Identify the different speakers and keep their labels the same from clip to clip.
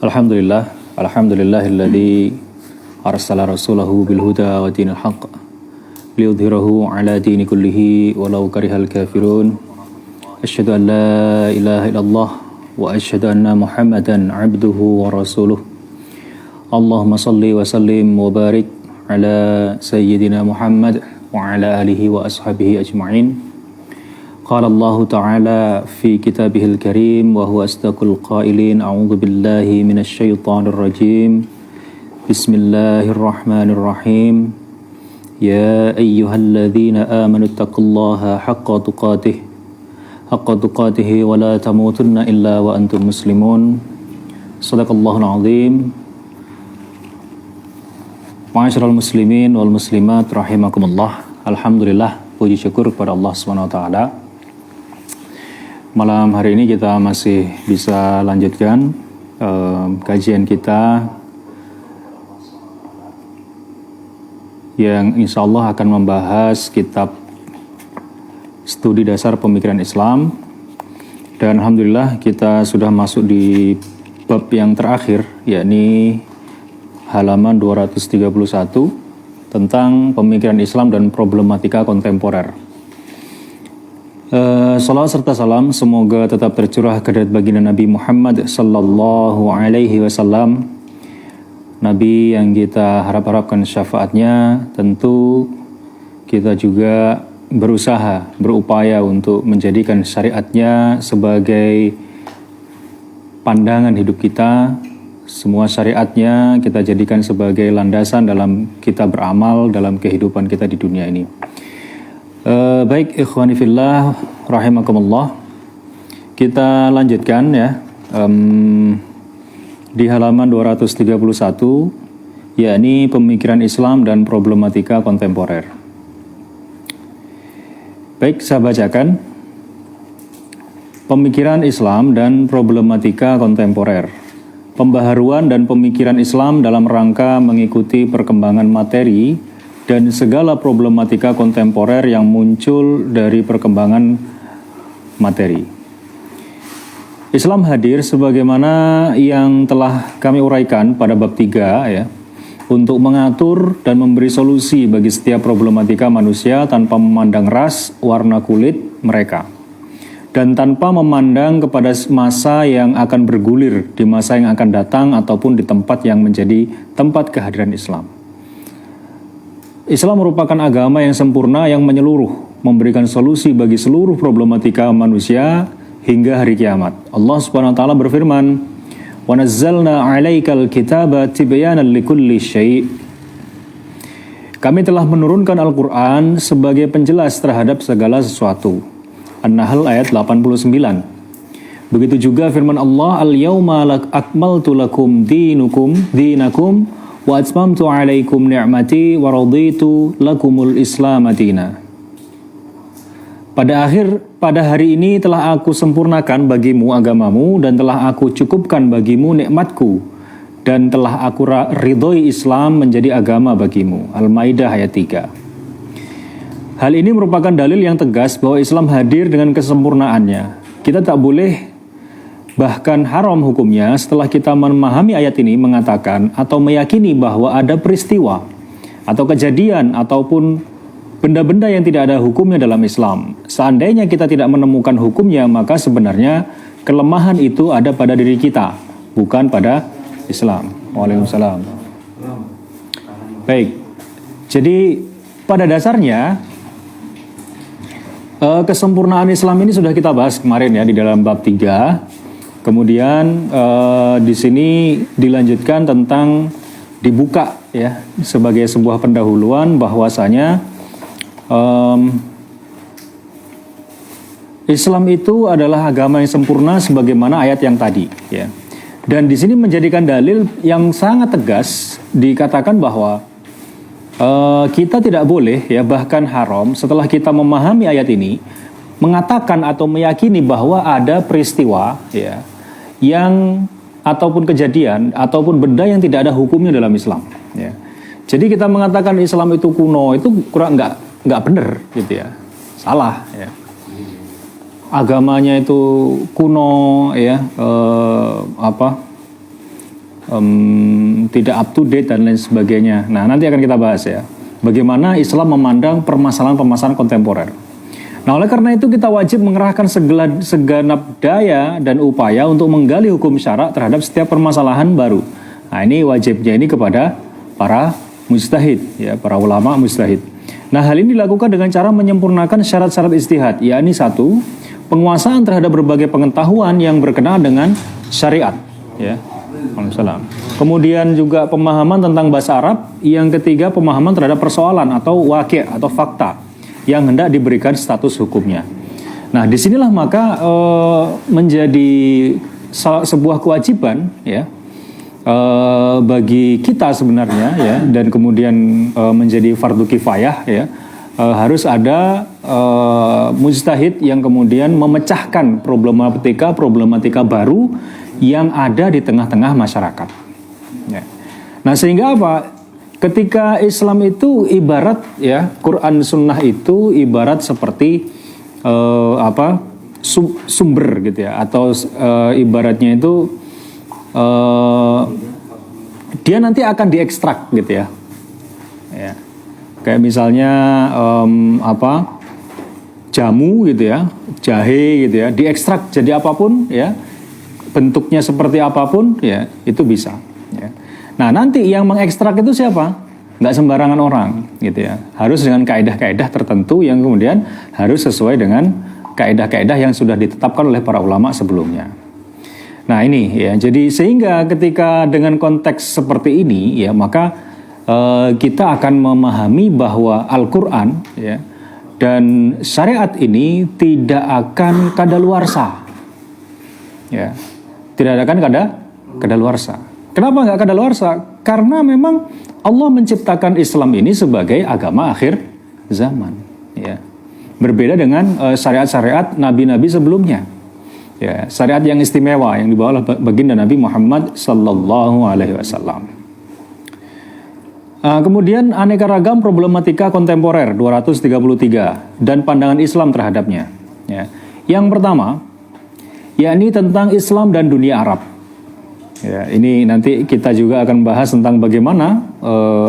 Speaker 1: Alhamdulillah, alhamdulillahilladzi arsala rasulahu bil huda wa dinil haqq liyudhhirahu ala dini kullihi walau karihal kafirun. Asyhadu an la ilaha illallah wa asyhadu anna Muhammadan abduhu wa rasuluh. Allahumma salli wa sallim wa barik ala sayyidina Muhammad wa ala alihi wa ashabihi ajma'in. قال الله تعالى في كتابه الكريم وهو أصدق القائلين أعوذ بالله من الشيطان الرجيم بسم الله الرحمن الرحيم يا أيها الذين آمنوا اتقوا الله حق تقاته ولا تموتن إلا وأنتم مسلمون صدق الله العظيم. Ma'asyiral muslimin wal muslimat rahimakumullah. Alhamdulillah, puji syukur kepada Allah Subhanahu wa taala. Malam hari ini kita masih bisa lanjutkan kajian kita yang insya Allah akan membahas kitab studi dasar pemikiran Islam. Dan Alhamdulillah kita sudah masuk di bab yang terakhir, yakni halaman 231 tentang pemikiran Islam dan problematika kontemporer. Salawat serta salam semoga tetap tercurah ke baginda Nabi Muhammad sallallahu alaihi wasallam, Nabi yang kita harapkan syafaatnya. Tentu kita juga berupaya untuk menjadikan syariatnya sebagai pandangan hidup kita. Semua syariatnya kita jadikan sebagai landasan dalam kita beramal dalam kehidupan kita di dunia ini. Baik ikhwani fillah rahimakumullah, kita lanjutkan ya di halaman 231, yakni pemikiran Islam dan problematika kontemporer. Baik, saya bacakan. Pemikiran Islam dan problematika kontemporer. Pembaharuan dan pemikiran Islam dalam rangka mengikuti perkembangan materi dan segala problematika kontemporer yang muncul dari perkembangan materi. Islam hadir sebagaimana yang telah kami uraikan pada bab 3 ya, untuk mengatur dan memberi solusi bagi setiap problematika manusia tanpa memandang ras, warna kulit mereka, dan tanpa memandang kepada masa yang akan bergulir di masa yang akan datang ataupun di tempat yang menjadi tempat kehadiran Islam. Islam merupakan agama yang sempurna yang menyeluruh, memberikan solusi bagi seluruh problematika manusia hingga hari kiamat. Allah Subhanahu wa taala berfirman, "Wa nazzalna 'alaikal kitaba tibyanan likulli syai'." Kami telah menurunkan Al-Qur'an sebagai penjelas terhadap segala sesuatu. An-Nahl ayat 89. Begitu juga firman Allah, "Al-yauma akmaltu lakum dinakum wa atmamtu 'alaikum ni'mati wa raditu lakumul Islam madina." Pada hari ini telah aku sempurnakan bagimu agamamu dan telah aku cukupkan bagimu nikmatku dan telah aku ridhoi Islam menjadi agama bagimu. Al-Maidah ayat 3. Hal ini merupakan dalil yang tegas bahwa Islam hadir dengan kesempurnaannya. Kita tak boleh, bahkan haram hukumnya setelah kita memahami ayat ini mengatakan atau meyakini bahwa ada peristiwa atau kejadian ataupun benda-benda yang tidak ada hukumnya dalam Islam. Seandainya kita tidak menemukan hukumnya, maka sebenarnya kelemahan itu ada pada diri kita, bukan pada Islam. Waalaikumsalam. Baik, jadi pada dasarnya kesempurnaan Islam ini sudah kita bahas kemarin ya di dalam bab 3. Kemudian di sini dilanjutkan tentang dibuka ya sebagai sebuah pendahuluan bahwasanya Islam itu adalah agama yang sempurna sebagaimana ayat yang tadi ya. Dan di sini menjadikan dalil yang sangat tegas, dikatakan bahwa kita tidak boleh ya, bahkan haram setelah kita memahami ayat ini mengatakan atau meyakini bahwa ada peristiwa ya yang ataupun kejadian ataupun benda yang tidak ada hukumnya dalam Islam ya. Jadi kita mengatakan Islam itu kuno itu kurang nggak benar gitu ya, salah ya. Agamanya itu kuno ya, tidak up to date dan lain sebagainya. Nah, nanti akan kita bahas ya, bagaimana Islam memandang permasalahan-permasalahan kontemporer. Nah, oleh karena itu kita wajib mengerahkan segenap daya dan upaya untuk menggali hukum syara terhadap setiap permasalahan baru. Nah, ini wajibnya ini kepada para mujtahid, ya, para ulama mujtahid. Nah, hal ini dilakukan dengan cara menyempurnakan syarat-syarat ijtihad, yakni satu, penguasaan terhadap berbagai pengetahuan yang berkenaan dengan syariat, ya. Waalaikumsalam. Kemudian juga pemahaman tentang bahasa Arab. Yang ketiga, pemahaman terhadap persoalan atau waqi' atau fakta yang hendak diberikan status hukumnya. Nah, disinilah maka menjadi sebuah kewajiban, ya, bagi kita sebenarnya, ya, dan kemudian menjadi fardu kifayah, ya, harus ada mujtahid yang kemudian memecahkan problematika baru yang ada di tengah-tengah masyarakat. Ya. Nah, sehingga apa? Ketika Islam itu ibarat, ya, Quran Sunnah itu ibarat seperti sumber gitu ya, atau ibaratnya itu dia nanti akan diekstrak gitu ya. Ya. Kayak misalnya jamu gitu ya, jahe gitu ya, diekstrak jadi apapun ya, bentuknya seperti apapun ya, itu bisa. Ya. Nah, nanti yang mengekstrak itu siapa? Nggak sembarangan orang gitu ya. Harus dengan kaedah-kaedah tertentu yang kemudian harus sesuai dengan kaedah-kaedah yang sudah ditetapkan oleh para ulama sebelumnya. Nah, ini ya, jadi sehingga ketika dengan konteks seperti ini ya, maka kita akan memahami bahwa Al-Quran ya, dan syariat ini tidak akan kadaluarsa, ya, tidak akan kadaluarsa. Kenapa nggak kadaluarsa? Karena memang Allah menciptakan Islam ini sebagai agama akhir zaman, ya, berbeda dengan syariat-syariat nabi-nabi sebelumnya. Ya, syariat yang istimewa yang dibawa oleh baginda Nabi Muhammad sallallahu alaihi wasallam. Kemudian aneka ragam problematika kontemporer 233 dan pandangan Islam terhadapnya. Ya. Yang pertama, yakni tentang Islam dan dunia Arab. Ya, ini nanti kita juga akan bahas tentang bagaimana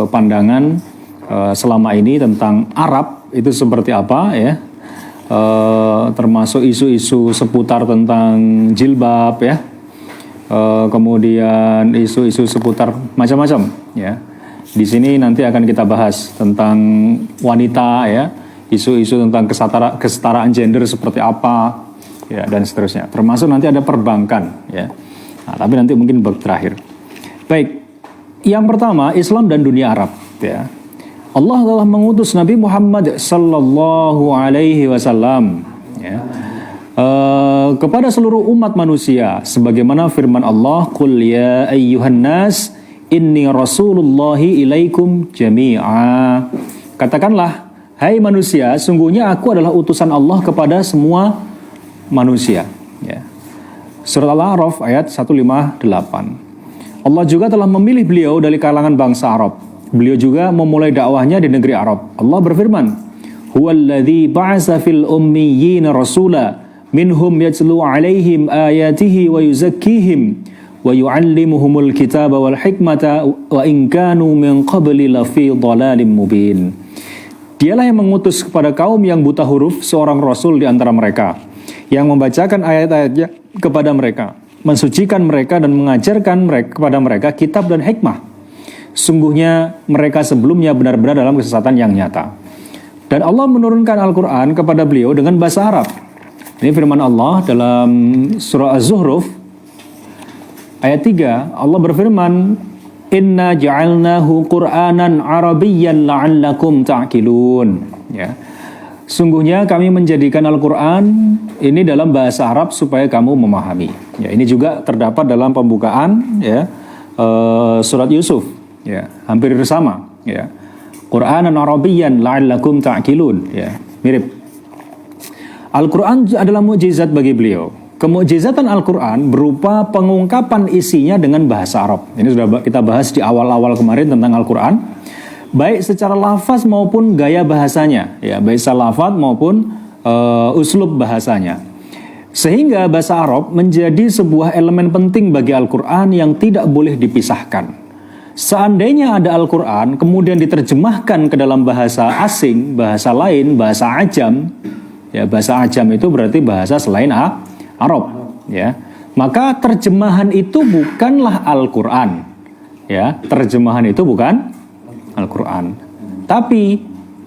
Speaker 1: pandangan selama ini tentang Arab itu seperti apa, ya. Termasuk isu-isu seputar tentang jilbab, ya. Kemudian isu-isu seputar macam-macam, ya. Di sini nanti akan kita bahas tentang wanita, ya, isu-isu tentang kesetaraan gender seperti apa, ya, dan seterusnya. Termasuk nanti ada perbankan, ya. Nah, tapi nanti mungkin bab terakhir. Baik, yang pertama Islam dan dunia Arab, ya. Allah telah mengutus Nabi Muhammad sallallahu alaihi wasallam, ya, kepada seluruh umat manusia, sebagaimana firman Allah, "Qul ya ayyuhan nas inni rasulullahi ilaikum jami'a." Katakanlah, hai manusia, sungguhnya aku adalah utusan Allah kepada semua manusia, ya. Surat Al-A'raf ayat 158. Allah juga telah memilih beliau dari kalangan bangsa Arab. Beliau juga memulai dakwahnya di negeri Arab. Allah berfirman, "Huwallazi ba'atsa fil ummiyina rasula minhum yatlu 'alaihim ayatihi wa yuzakkihim wa yu'allimuhumul kitaba wal hikmata wa in kanu min qabli lafi dhalalin mubin." Dialah yang mengutus kepada kaum yang buta huruf seorang rasul di antara mereka, yang membacakan ayat-ayatnya kepada mereka, mensucikan mereka dan mengajarkan kepada mereka kitab dan hikmah. Sungguhnya mereka sebelumnya benar-benar dalam kesesatan yang nyata. Dan Allah menurunkan Al-Quran kepada beliau dengan bahasa Arab. Ini firman Allah dalam surah Az-Zuhruf ayat 3. Allah berfirman, "Inna ja'alnahu Qur'anan Arabiyyan la'allakum ta'qilun." Ya. Sungguhnya kami menjadikan Al-Quran ini dalam bahasa Arab supaya kamu memahami. Ya, ini juga terdapat dalam pembukaan, ya, surat Yusuf. Ya, hampir sama. Ya, Qur'anan Arabiyyan la'allakum ta'qilun. Ya, mirip. Al-Quran adalah mukjizat bagi beliau. Kemukjizatan Al-Quran berupa pengungkapan isinya dengan bahasa Arab. Ini sudah kita bahas di awal-awal kemarin tentang Al-Quran. Baik secara lafaz maupun gaya bahasanya, ya, baik secara lafaz maupun uslub bahasanya. Sehingga bahasa Arab menjadi sebuah elemen penting bagi Al-Quran yang tidak boleh dipisahkan. Seandainya ada Al-Quran kemudian diterjemahkan ke dalam bahasa asing, bahasa lain, bahasa ajam, ya bahasa ajam itu berarti bahasa selain Arab, ya. Maka terjemahan itu bukanlah Al-Quran, ya. Terjemahan itu bukan Al-Quran, tapi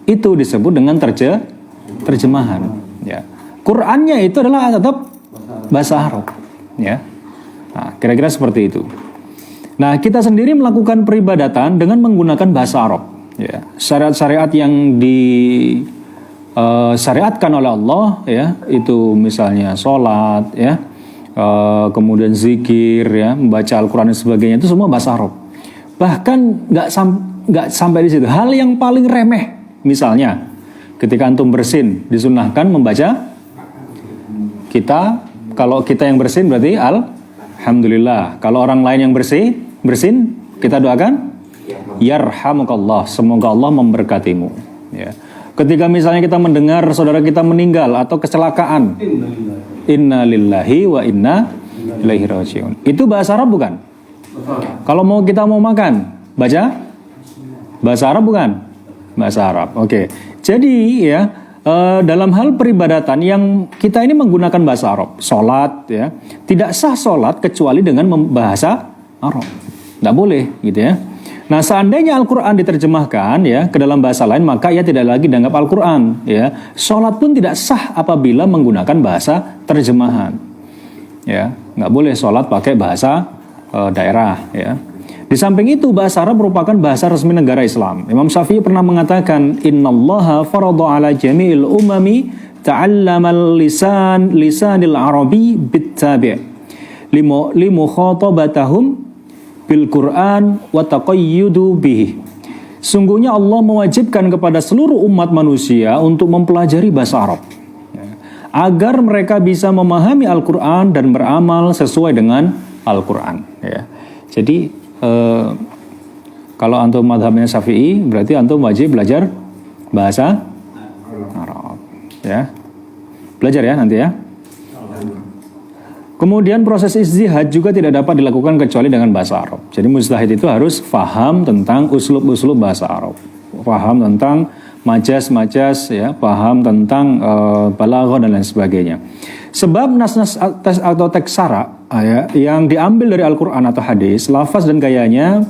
Speaker 1: itu disebut dengan terjemahan, ya. Qurannya itu adalah tetap bahasa Arab, ya. Nah, kira-kira seperti itu. Nah, kita sendiri melakukan peribadatan dengan menggunakan bahasa Arab, ya. Syariat-syariat yang syariatkan oleh Allah, ya, itu misalnya sholat, ya, kemudian zikir, ya, membaca Al-Quran dan sebagainya, itu semua bahasa Arab. Bahkan nggak sampai di situ. Hal yang paling remeh, misalnya ketika antum bersin, disunahkan membaca. Kalau kita yang bersin berarti alhamdulillah. Kalau orang lain yang bersin, kita doakan yarhamukallah, semoga Allah memberkatimu, ya. Ketika misalnya kita mendengar saudara kita meninggal atau kecelakaan, innalillahi wa inna ilaihi rajiun. Itu bahasa Arab bukan? Kalau kita mau makan, baca bahasa Arab bukan? Bahasa Arab. Oke. Jadi ya, dalam hal peribadatan yang kita ini menggunakan bahasa Arab, sholat, ya, tidak sah sholat kecuali dengan bahasa Arab, tidak boleh, gitu ya. Nah, seandainya Al-Quran diterjemahkan, ya, ke dalam bahasa lain, maka ia tidak lagi dianggap Al-Quran, ya. Sholat pun tidak sah apabila menggunakan bahasa terjemahan, ya. Nggak boleh sholat pakai bahasa daerah, ya. Di samping itu, bahasa Arab merupakan bahasa resmi negara Islam. Imam Syafi'i pernah mengatakan, Innallaha farada ala jami'il umami ta'allamal lisanil arabi bittabi' limukhatabatahum bil Qur'an wa taqayyudu bihi. Sungguhnya Allah mewajibkan kepada seluruh umat manusia untuk mempelajari bahasa Arab, ya, agar mereka bisa memahami Al-Quran dan beramal sesuai dengan Al-Quran, ya. Jadi kalau antum madhabnya Syafi'i, berarti antum wajib belajar bahasa Arab, ya. Belajar ya nanti, ya. Kemudian proses ijtihad juga tidak dapat dilakukan kecuali dengan bahasa Arab. Jadi mujtahid itu harus faham tentang uslub-uslub bahasa Arab, faham tentang majas-majas, ya, paham tentang balaghah dan lain sebagainya. Sebab nas-nas atau teks syara, ya, yang diambil dari Al-Quran atau hadis, lafaz dan gayanya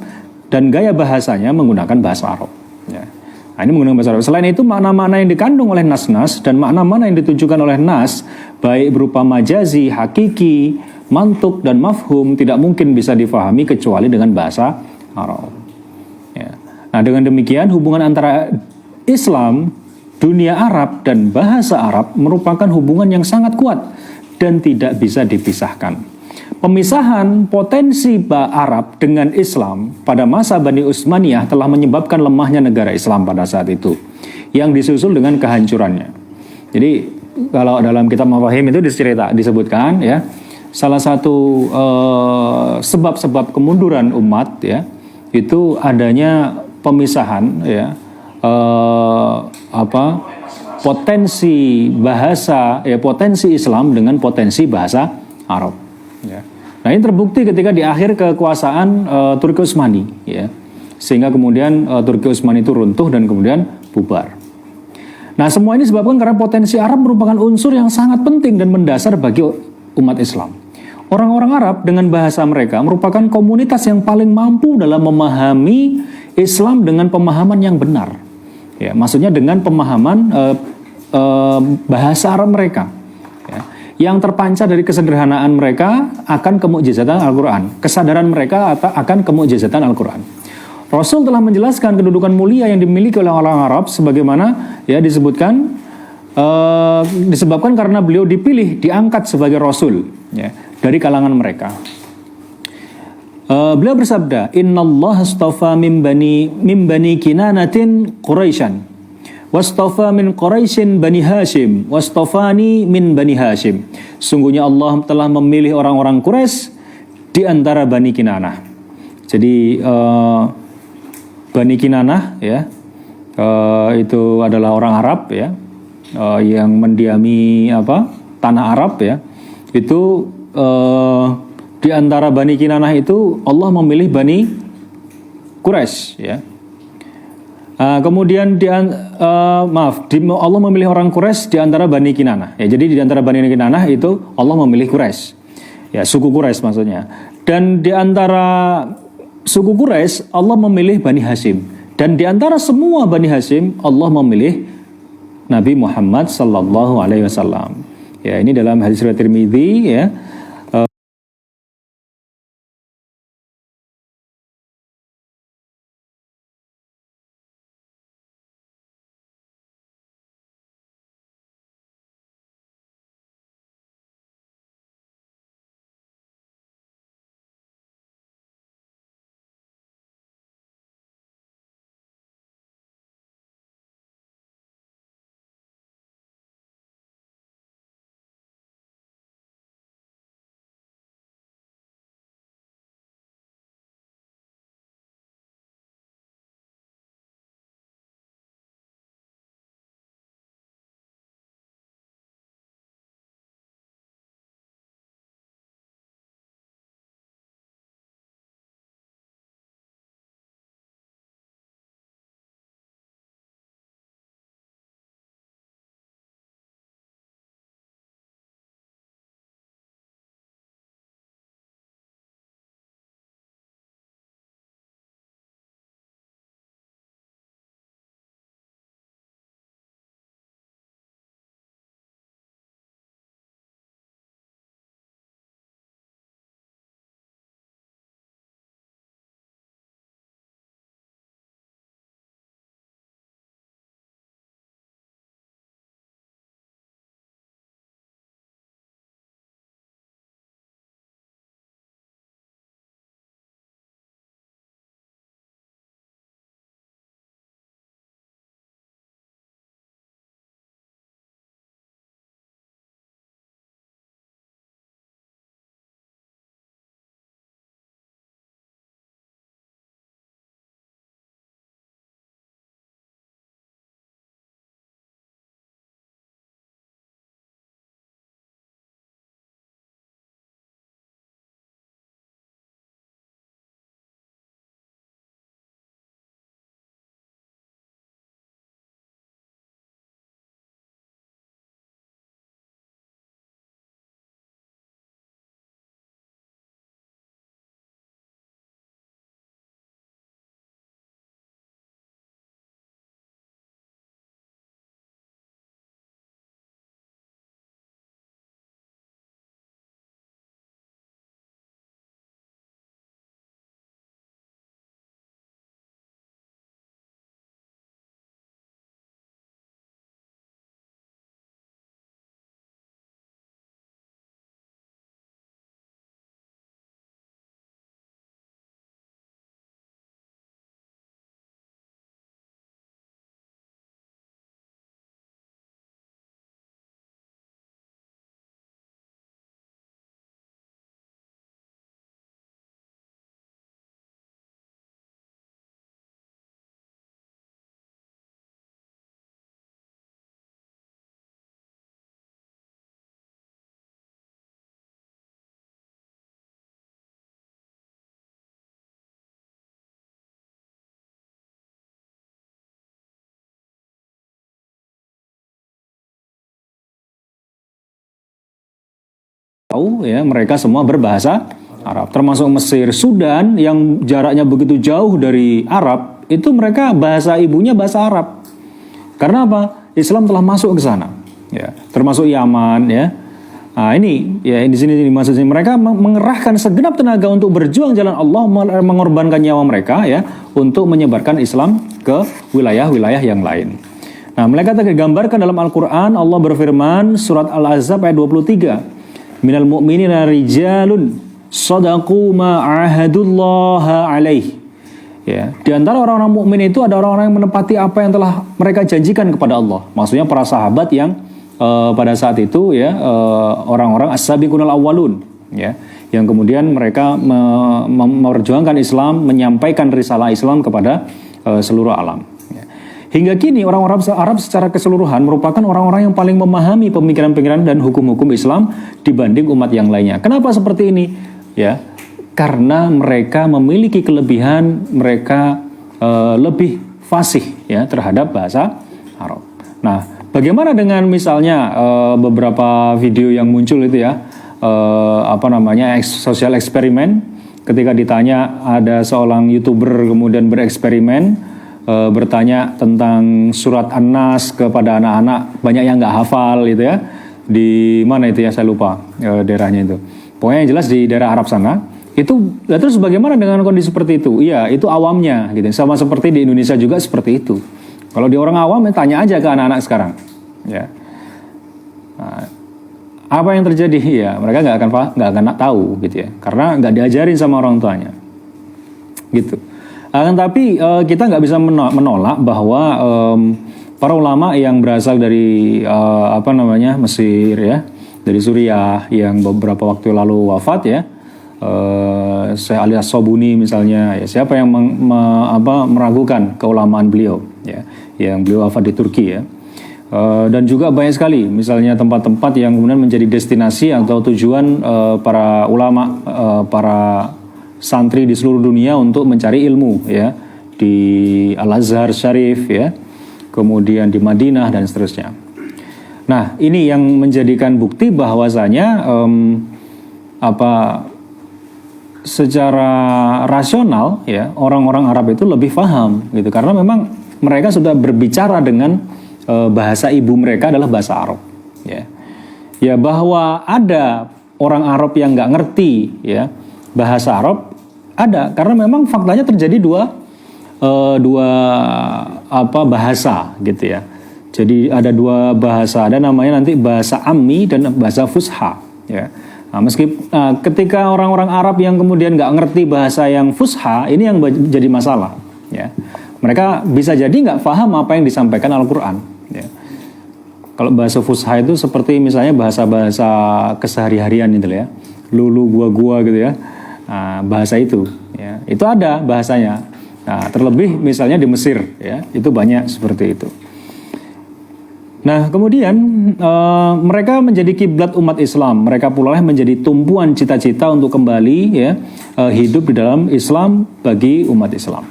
Speaker 1: dan gaya bahasanya menggunakan bahasa Arab, ya. Nah, ini menggunakan bahasa Arab. Selain itu, makna-makna yang dikandung oleh nas-nas dan makna-makna yang ditujukan oleh nas, baik berupa majazi, hakiki, mantuk, dan mafhum, tidak mungkin bisa difahami kecuali dengan bahasa Arab, ya. Nah, dengan demikian hubungan antara Islam, dunia Arab, dan bahasa Arab merupakan hubungan yang sangat kuat dan tidak bisa dipisahkan. Pemisahan potensi Arab dengan Islam pada masa Bani Utsmaniyah telah menyebabkan lemahnya negara Islam pada saat itu, yang disusul dengan kehancurannya. Jadi kalau dalam kitab Mafahim itu disebutkan, ya, salah satu sebab-sebab kemunduran umat, ya, itu adanya pemisahan, ya, potensi bahasa, ya, potensi Islam dengan potensi bahasa Arab, ya. Nah, ini terbukti ketika di akhir kekuasaan Turki Utsmani, ya, sehingga kemudian Turki Utsmani itu runtuh dan kemudian bubar. Nah, semua ini disebabkan karena potensi Arab merupakan unsur yang sangat penting dan mendasar bagi umat Islam. Orang-orang Arab dengan bahasa mereka merupakan komunitas yang paling mampu dalam memahami Islam dengan pemahaman yang benar, ya, maksudnya dengan pemahaman bahasa Arab mereka, ya, yang terpancar dari kesederhanaan mereka akan kemukjizatan Al-Quran, kesadaran mereka akan kemukjizatan Al-Quran. Rasul telah menjelaskan kedudukan mulia yang dimiliki oleh orang Arab, sebagaimana, ya, disebutkan disebabkan karena beliau dipilih, diangkat sebagai Rasul, ya, dari kalangan mereka. Beliau bersabda, Innallaha astafa min bani Kinanatin Quraisyan, wastafa min Quraisyin Bani Hashim, wastafani min Bani Hashim. Sungguhnya Allah telah memilih orang-orang Quraisy di antara Bani Kinanah. Jadi Bani Kinanah, ya, itu adalah orang Arab, ya, yang mendiami tanah Arab, ya. itu di antara Bani Kinanah itu Allah memilih Bani Quraisy, ya. Kemudian Allah memilih orang Quraisy di antara Bani Kinanah. Ya, jadi di antara Bani Kinanah itu Allah memilih Quraisy. Ya, suku Quraisy maksudnya. Dan di antara suku Quraisy Allah memilih Bani Hashim. Dan di antara semua Bani Hashim Allah memilih Nabi Muhammad sallallahu alaihi wasallam. Ya, ini dalam hadis riwayat Tirmidzi, ya. Ya, mereka semua berbahasa Arab, termasuk Mesir, Sudan yang jaraknya begitu jauh dari Arab, itu mereka bahasa ibunya bahasa Arab. Karena apa? Islam telah masuk ke sana. Ya, termasuk Yaman, ya. Nah, ini ya di sini maksudnya mereka mengerahkan segenap tenaga untuk berjuang jalan Allah, mengorbankan nyawa mereka ya untuk menyebarkan Islam ke wilayah-wilayah yang lain. Nah, mereka tergambarkan dalam Al-Qur'an. Allah berfirman surat Al-Ahzab ayat 23. Minal mu'minina rijalun sadaqu ma ahadullaha alaih. Ya, di antara orang-orang mukmin itu ada orang-orang yang menepati apa yang telah mereka janjikan kepada Allah. Maksudnya para sahabat yang pada saat itu ya orang-orang as-sabiqunal awwalun ya, yang kemudian mereka memperjuangkan Islam, menyampaikan risalah Islam kepada seluruh alam. Ya. Hingga kini orang-orang Arab secara keseluruhan merupakan orang-orang yang paling memahami pemikiran-pemikiran dan hukum-hukum Islam dibanding umat yang lainnya. Kenapa seperti ini? Ya, karena mereka memiliki kelebihan, mereka lebih fasih ya terhadap bahasa Arab. Nah, bagaimana dengan misalnya beberapa video yang muncul itu ya, sosial eksperimen, ketika ditanya ada seorang YouTuber kemudian bereksperimen, bertanya tentang surat An-Nas kepada anak-anak, banyak yang nggak hafal gitu ya, di mana itu ya, saya lupa daerahnya itu, pokoknya yang jelas di daerah Arab sana. Itu terus bagaimana dengan kondisi seperti itu? Iya, itu awamnya gitu, sama seperti di Indonesia juga seperti itu. Kalau di orang awam tanya aja ke anak-anak sekarang ya, nah, apa yang terjadi ya, mereka nggak akan tahu gitu ya, karena nggak diajarin sama orang tuanya gitu. Tapi kita nggak bisa menolak bahwa para ulama yang berasal dari Mesir ya, dari Suriah yang beberapa waktu lalu wafat ya, Syekh Ali As-Sobuni misalnya, ya, siapa yang meragukan keulamaan beliau ya, yang beliau wafat di Turki ya. Dan juga banyak sekali misalnya tempat-tempat yang kemudian menjadi destinasi atau tujuan para ulama, para santri di seluruh dunia untuk mencari ilmu ya, di Al-Azhar Syarif ya, kemudian di Madinah dan seterusnya. Nah, ini yang menjadikan bukti bahwasanya secara rasional ya, orang-orang Arab itu lebih paham gitu, karena memang mereka sudah berbicara dengan bahasa ibu mereka adalah bahasa Arab ya. Ya, bahwa ada orang Arab yang nggak ngerti ya bahasa Arab, ada, karena memang faktanya terjadi dua bahasa gitu ya. Jadi ada dua bahasa, ada namanya nanti bahasa ammi dan bahasa fusha ya. Nah, ketika orang-orang Arab yang kemudian nggak ngerti bahasa yang fusha, ini yang jadi masalah ya. Mereka bisa jadi nggak paham apa yang disampaikan Al-Quran ya. Kalau bahasa fusha itu seperti misalnya bahasa-bahasa kesehari-harian itu ya, lulu gua-gua gitu ya. Nah, bahasa itu ya, itu ada bahasanya. Nah, terlebih misalnya di Mesir ya, itu banyak seperti itu. Nah, kemudian mereka menjadi kiblat umat Islam. Mereka pula menjadi tumpuan cita-cita untuk kembali ya hidup di dalam Islam bagi umat Islam.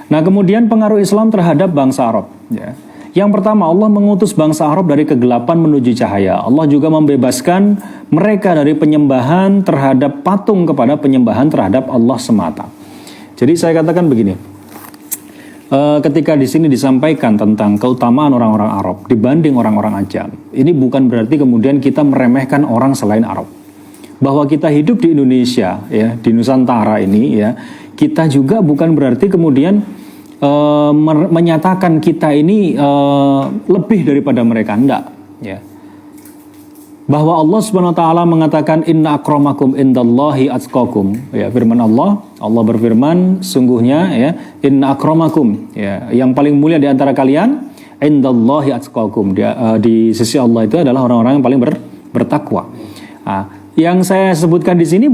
Speaker 1: Nah, kemudian pengaruh Islam terhadap bangsa Arab ya. Yang pertama, Allah mengutus bangsa Arab dari kegelapan menuju cahaya. Allah juga membebaskan mereka dari penyembahan terhadap patung kepada penyembahan terhadap Allah semata. Jadi saya katakan begini, ketika di sini disampaikan tentang keutamaan orang-orang Arab dibanding orang-orang Ajam, ini bukan berarti kemudian kita meremehkan orang selain Arab. Bahwa kita hidup di Indonesia ya, di Nusantara ini ya, kita juga bukan berarti kemudian menyatakan kita ini lebih daripada mereka, enggak ya. Bahwa Allah Subhanahu wa taala mengatakan inna akramakum indallahi atqakum ya, firman Allah berfirman sungguhnya ya, inna akramakum ya, yang paling mulia di antara kalian indallahi atqakum, di sisi Allah itu adalah orang-orang yang paling bertakwa. Nah, yang saya sebutkan di sini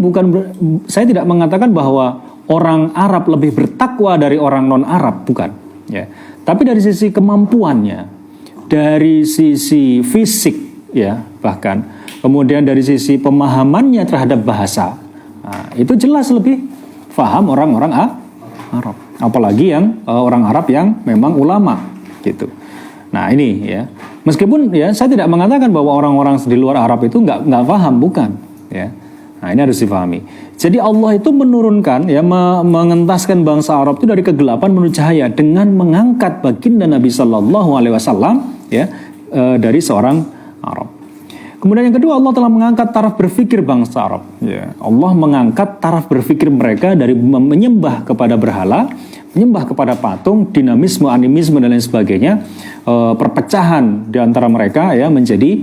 Speaker 1: saya tidak mengatakan bahwa orang Arab lebih bertakwa dari orang non-Arab, bukan ya. Tapi dari sisi kemampuannya, dari sisi fisik ya, bahkan kemudian dari sisi pemahamannya terhadap bahasa, nah, itu jelas lebih paham orang-orang Arab, apalagi yang orang Arab yang memang ulama gitu. Nah, ini ya, meskipun ya saya tidak mengatakan bahwa orang-orang di luar Arab itu nggak paham, bukan ya. Nah, ini harus difahami. Jadi Allah itu menurunkan ya, mengentaskan bangsa Arab itu dari kegelapan menuju cahaya dengan mengangkat baginda Nabi Shallallahu Alaihi Wasallam ya, dari seorang Arab. Kemudian yang kedua, Allah telah mengangkat taraf berpikir bangsa Arab. Ya, Allah mengangkat taraf berpikir mereka dari menyembah kepada berhala, menyembah kepada patung, dinamisme, animisme dan lain sebagainya, perpecahan di antara mereka ya menjadi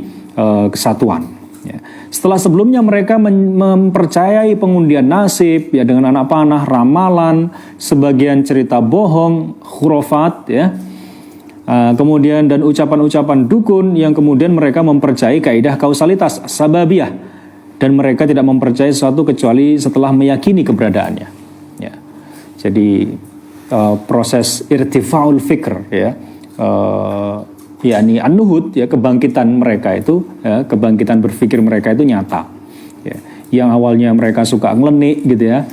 Speaker 1: kesatuan. Ya. Setelah sebelumnya mereka mempercayai pengundian nasib ya, dengan anak panah, ramalan, sebagian cerita bohong, khurafat ya, kemudian dan ucapan-ucapan dukun yang kemudian mereka mempercayai kaidah kausalitas sababiyah, dan mereka tidak mempercayai sesuatu kecuali setelah meyakini keberadaannya ya. Jadi proses irtifaul fikr ya, yakni an-nuhud, ya, kebangkitan mereka itu, ya, kebangkitan berpikir mereka itu nyata. Ya. Yang awalnya mereka suka ngelenik gitu ya,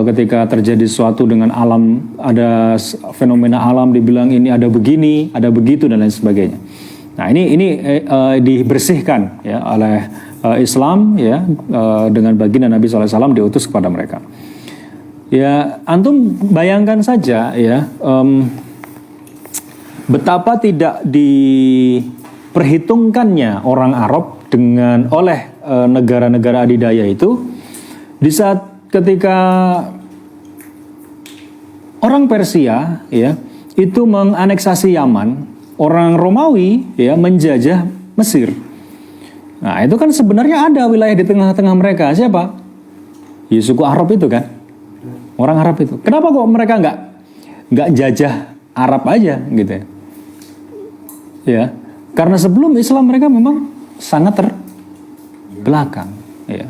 Speaker 1: ketika terjadi sesuatu dengan alam, ada fenomena alam dibilang ini ada begini, ada begitu dan lain sebagainya. Nah ini dibersihkan ya oleh Islam ya, dengan baginda Nabi SAW diutus kepada mereka. Ya antum bayangkan saja ya, betapa tidak diperhitungkannya orang Arab oleh negara-negara adidaya itu di saat ketika orang Persia ya itu menganeksasi Yaman, orang Romawi ya menjajah Mesir. Nah itu kan sebenarnya ada wilayah di tengah-tengah mereka. Siapa? Ya, suku Arab itu kan, orang Arab itu. Kenapa kok mereka nggak jajah Arab aja gitu ya? Ya, karena sebelum Islam mereka memang sangat terbelakang. Ya.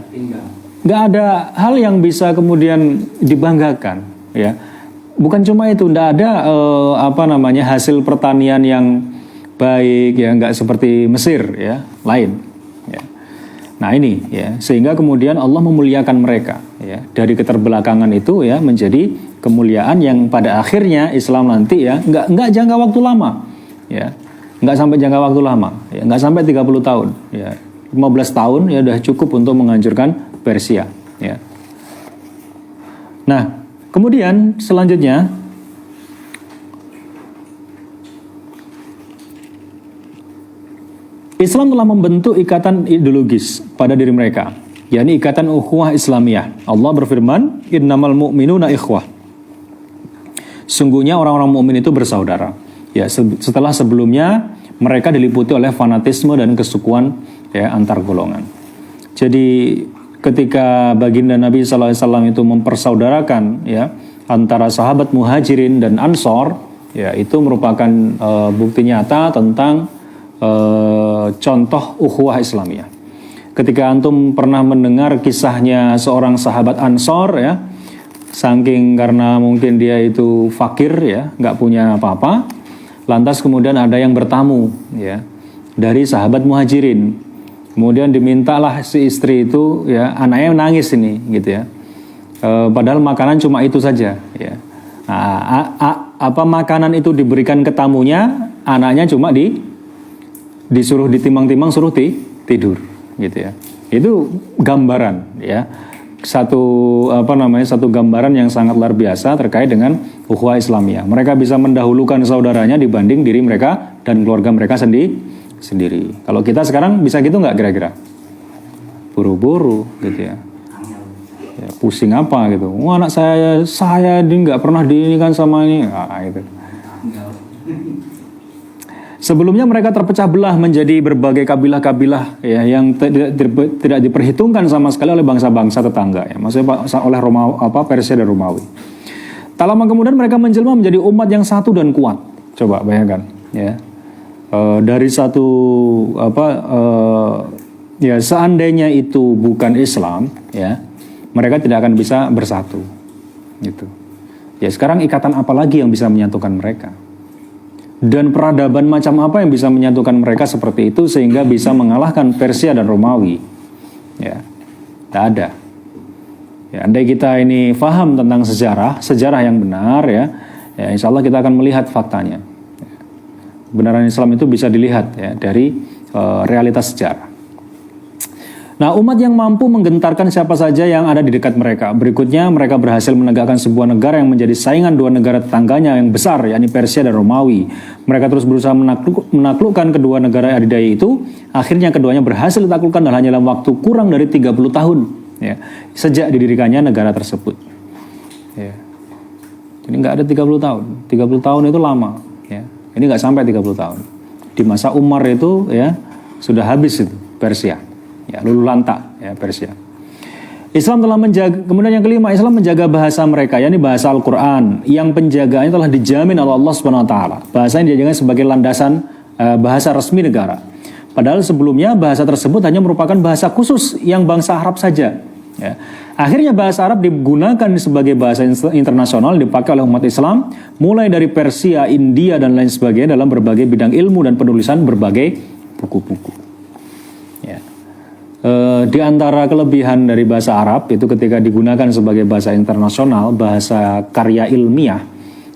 Speaker 1: Nggak ada hal yang bisa kemudian dibanggakan. Ya, bukan cuma itu, nggak ada hasil pertanian yang baik ya, nggak seperti Mesir ya, lain. Ya. Nah ini ya, sehingga kemudian Allah memuliakan mereka ya, dari keterbelakangan itu ya menjadi kemuliaan yang pada akhirnya Islam nanti ya nggak jangka waktu lama ya, nggak sampai jangka waktu lama ya, nggak sampai 30 tahun ya, 15 tahun ya udah cukup untuk menghancurkan Persia ya. Nah kemudian selanjutnya Islam telah membentuk ikatan ideologis pada diri mereka, yakni ikatan ukhuwah Islamiyah. Allah berfirman, innamal mu'minuna ikhwah. Sungguhnya orang-orang mukmin itu bersaudara. Ya, setelah sebelumnya mereka diliputi oleh fanatisme dan kesukuan ya antar golongan. Jadi ketika baginda Nabi SAW itu mempersaudarakan ya antara sahabat muhajirin dan ansor, ya itu merupakan bukti nyata tentang contoh ukhuwah Islamiyah. Ketika antum pernah mendengar kisahnya seorang sahabat ansor ya, saking karena mungkin dia itu fakir ya, nggak punya apa-apa, lantas kemudian ada yang bertamu ya dari sahabat muhajirin. Kemudian dimintalah si istri itu ya, anaknya nangis ini gitu ya. Padahal makanan cuma itu saja ya. Apa makanan itu diberikan ke tamunya, anaknya cuma disuruh ditimang-timang, suruh tidur gitu ya. Itu gambaran ya. Satu gambaran yang sangat luar biasa terkait dengan ukhuwah Islamiyah. Mereka bisa mendahulukan saudaranya dibanding diri mereka dan keluarga mereka sendiri. Kalau kita sekarang bisa gitu nggak kira-kira? Buru-buru gitu ya. Ya pusing apa gitu. Wah, anak saya ini nggak pernah diinikan sama ini. Gitu. Sebelumnya mereka terpecah belah menjadi berbagai kabilah-kabilah ya, yang tidak diperhitungkan sama sekali oleh bangsa-bangsa tetangga ya. Maksudnya oleh Persia dan Romawi. Tak lama kemudian mereka menjelma menjadi umat yang satu dan kuat. Coba bayangkan ya. Dari satu ya seandainya itu bukan Islam ya, mereka tidak akan bisa bersatu gitu. Ya sekarang ikatan apa lagi yang bisa menyatukan mereka? Dan peradaban macam apa yang bisa menyatukan mereka seperti itu sehingga bisa mengalahkan Persia dan Romawi? Ya, tak ada. Ya, andai kita ini faham tentang sejarah yang benar ya, insya Allah kita akan melihat faktanya. Kebenaran Islam itu bisa dilihat ya dari realitas sejarah. Nah, umat yang mampu menggentarkan siapa saja yang ada di dekat mereka. Berikutnya, mereka berhasil menegakkan sebuah negara yang menjadi saingan dua negara tetangganya yang besar, yakni Persia dan Romawi. Mereka terus berusaha menaklukkan kedua negara adidaya itu. Akhirnya keduanya berhasil ditaklukkan hanya dalam waktu kurang dari 30 tahun. Ya, sejak didirikannya negara tersebut. Ya. Jadi nggak ada 30 tahun. 30 tahun itu lama. Ya. Ini nggak sampai 30 tahun. Di masa Umar itu ya sudah habis itu Persia. Ya, luluh lantak ya Persia. Islam telah menjaga, kemudian yang kelima, Islam menjaga bahasa mereka, yakni bahasa Al-Quran, yang penjagaannya telah dijamin oleh Allah Subhanahu Wa Taala. Bahasa yang dijadikan sebagai landasan bahasa resmi negara. Padahal sebelumnya bahasa tersebut hanya merupakan bahasa khusus yang bangsa Arab saja. Ya. Akhirnya bahasa Arab digunakan sebagai bahasa internasional, dipakai oleh umat Islam mulai dari Persia, India dan lain sebagainya dalam berbagai bidang ilmu dan penulisan berbagai buku-buku. Ya. Di antara kelebihan dari bahasa Arab itu ketika digunakan sebagai bahasa internasional, bahasa karya ilmiah,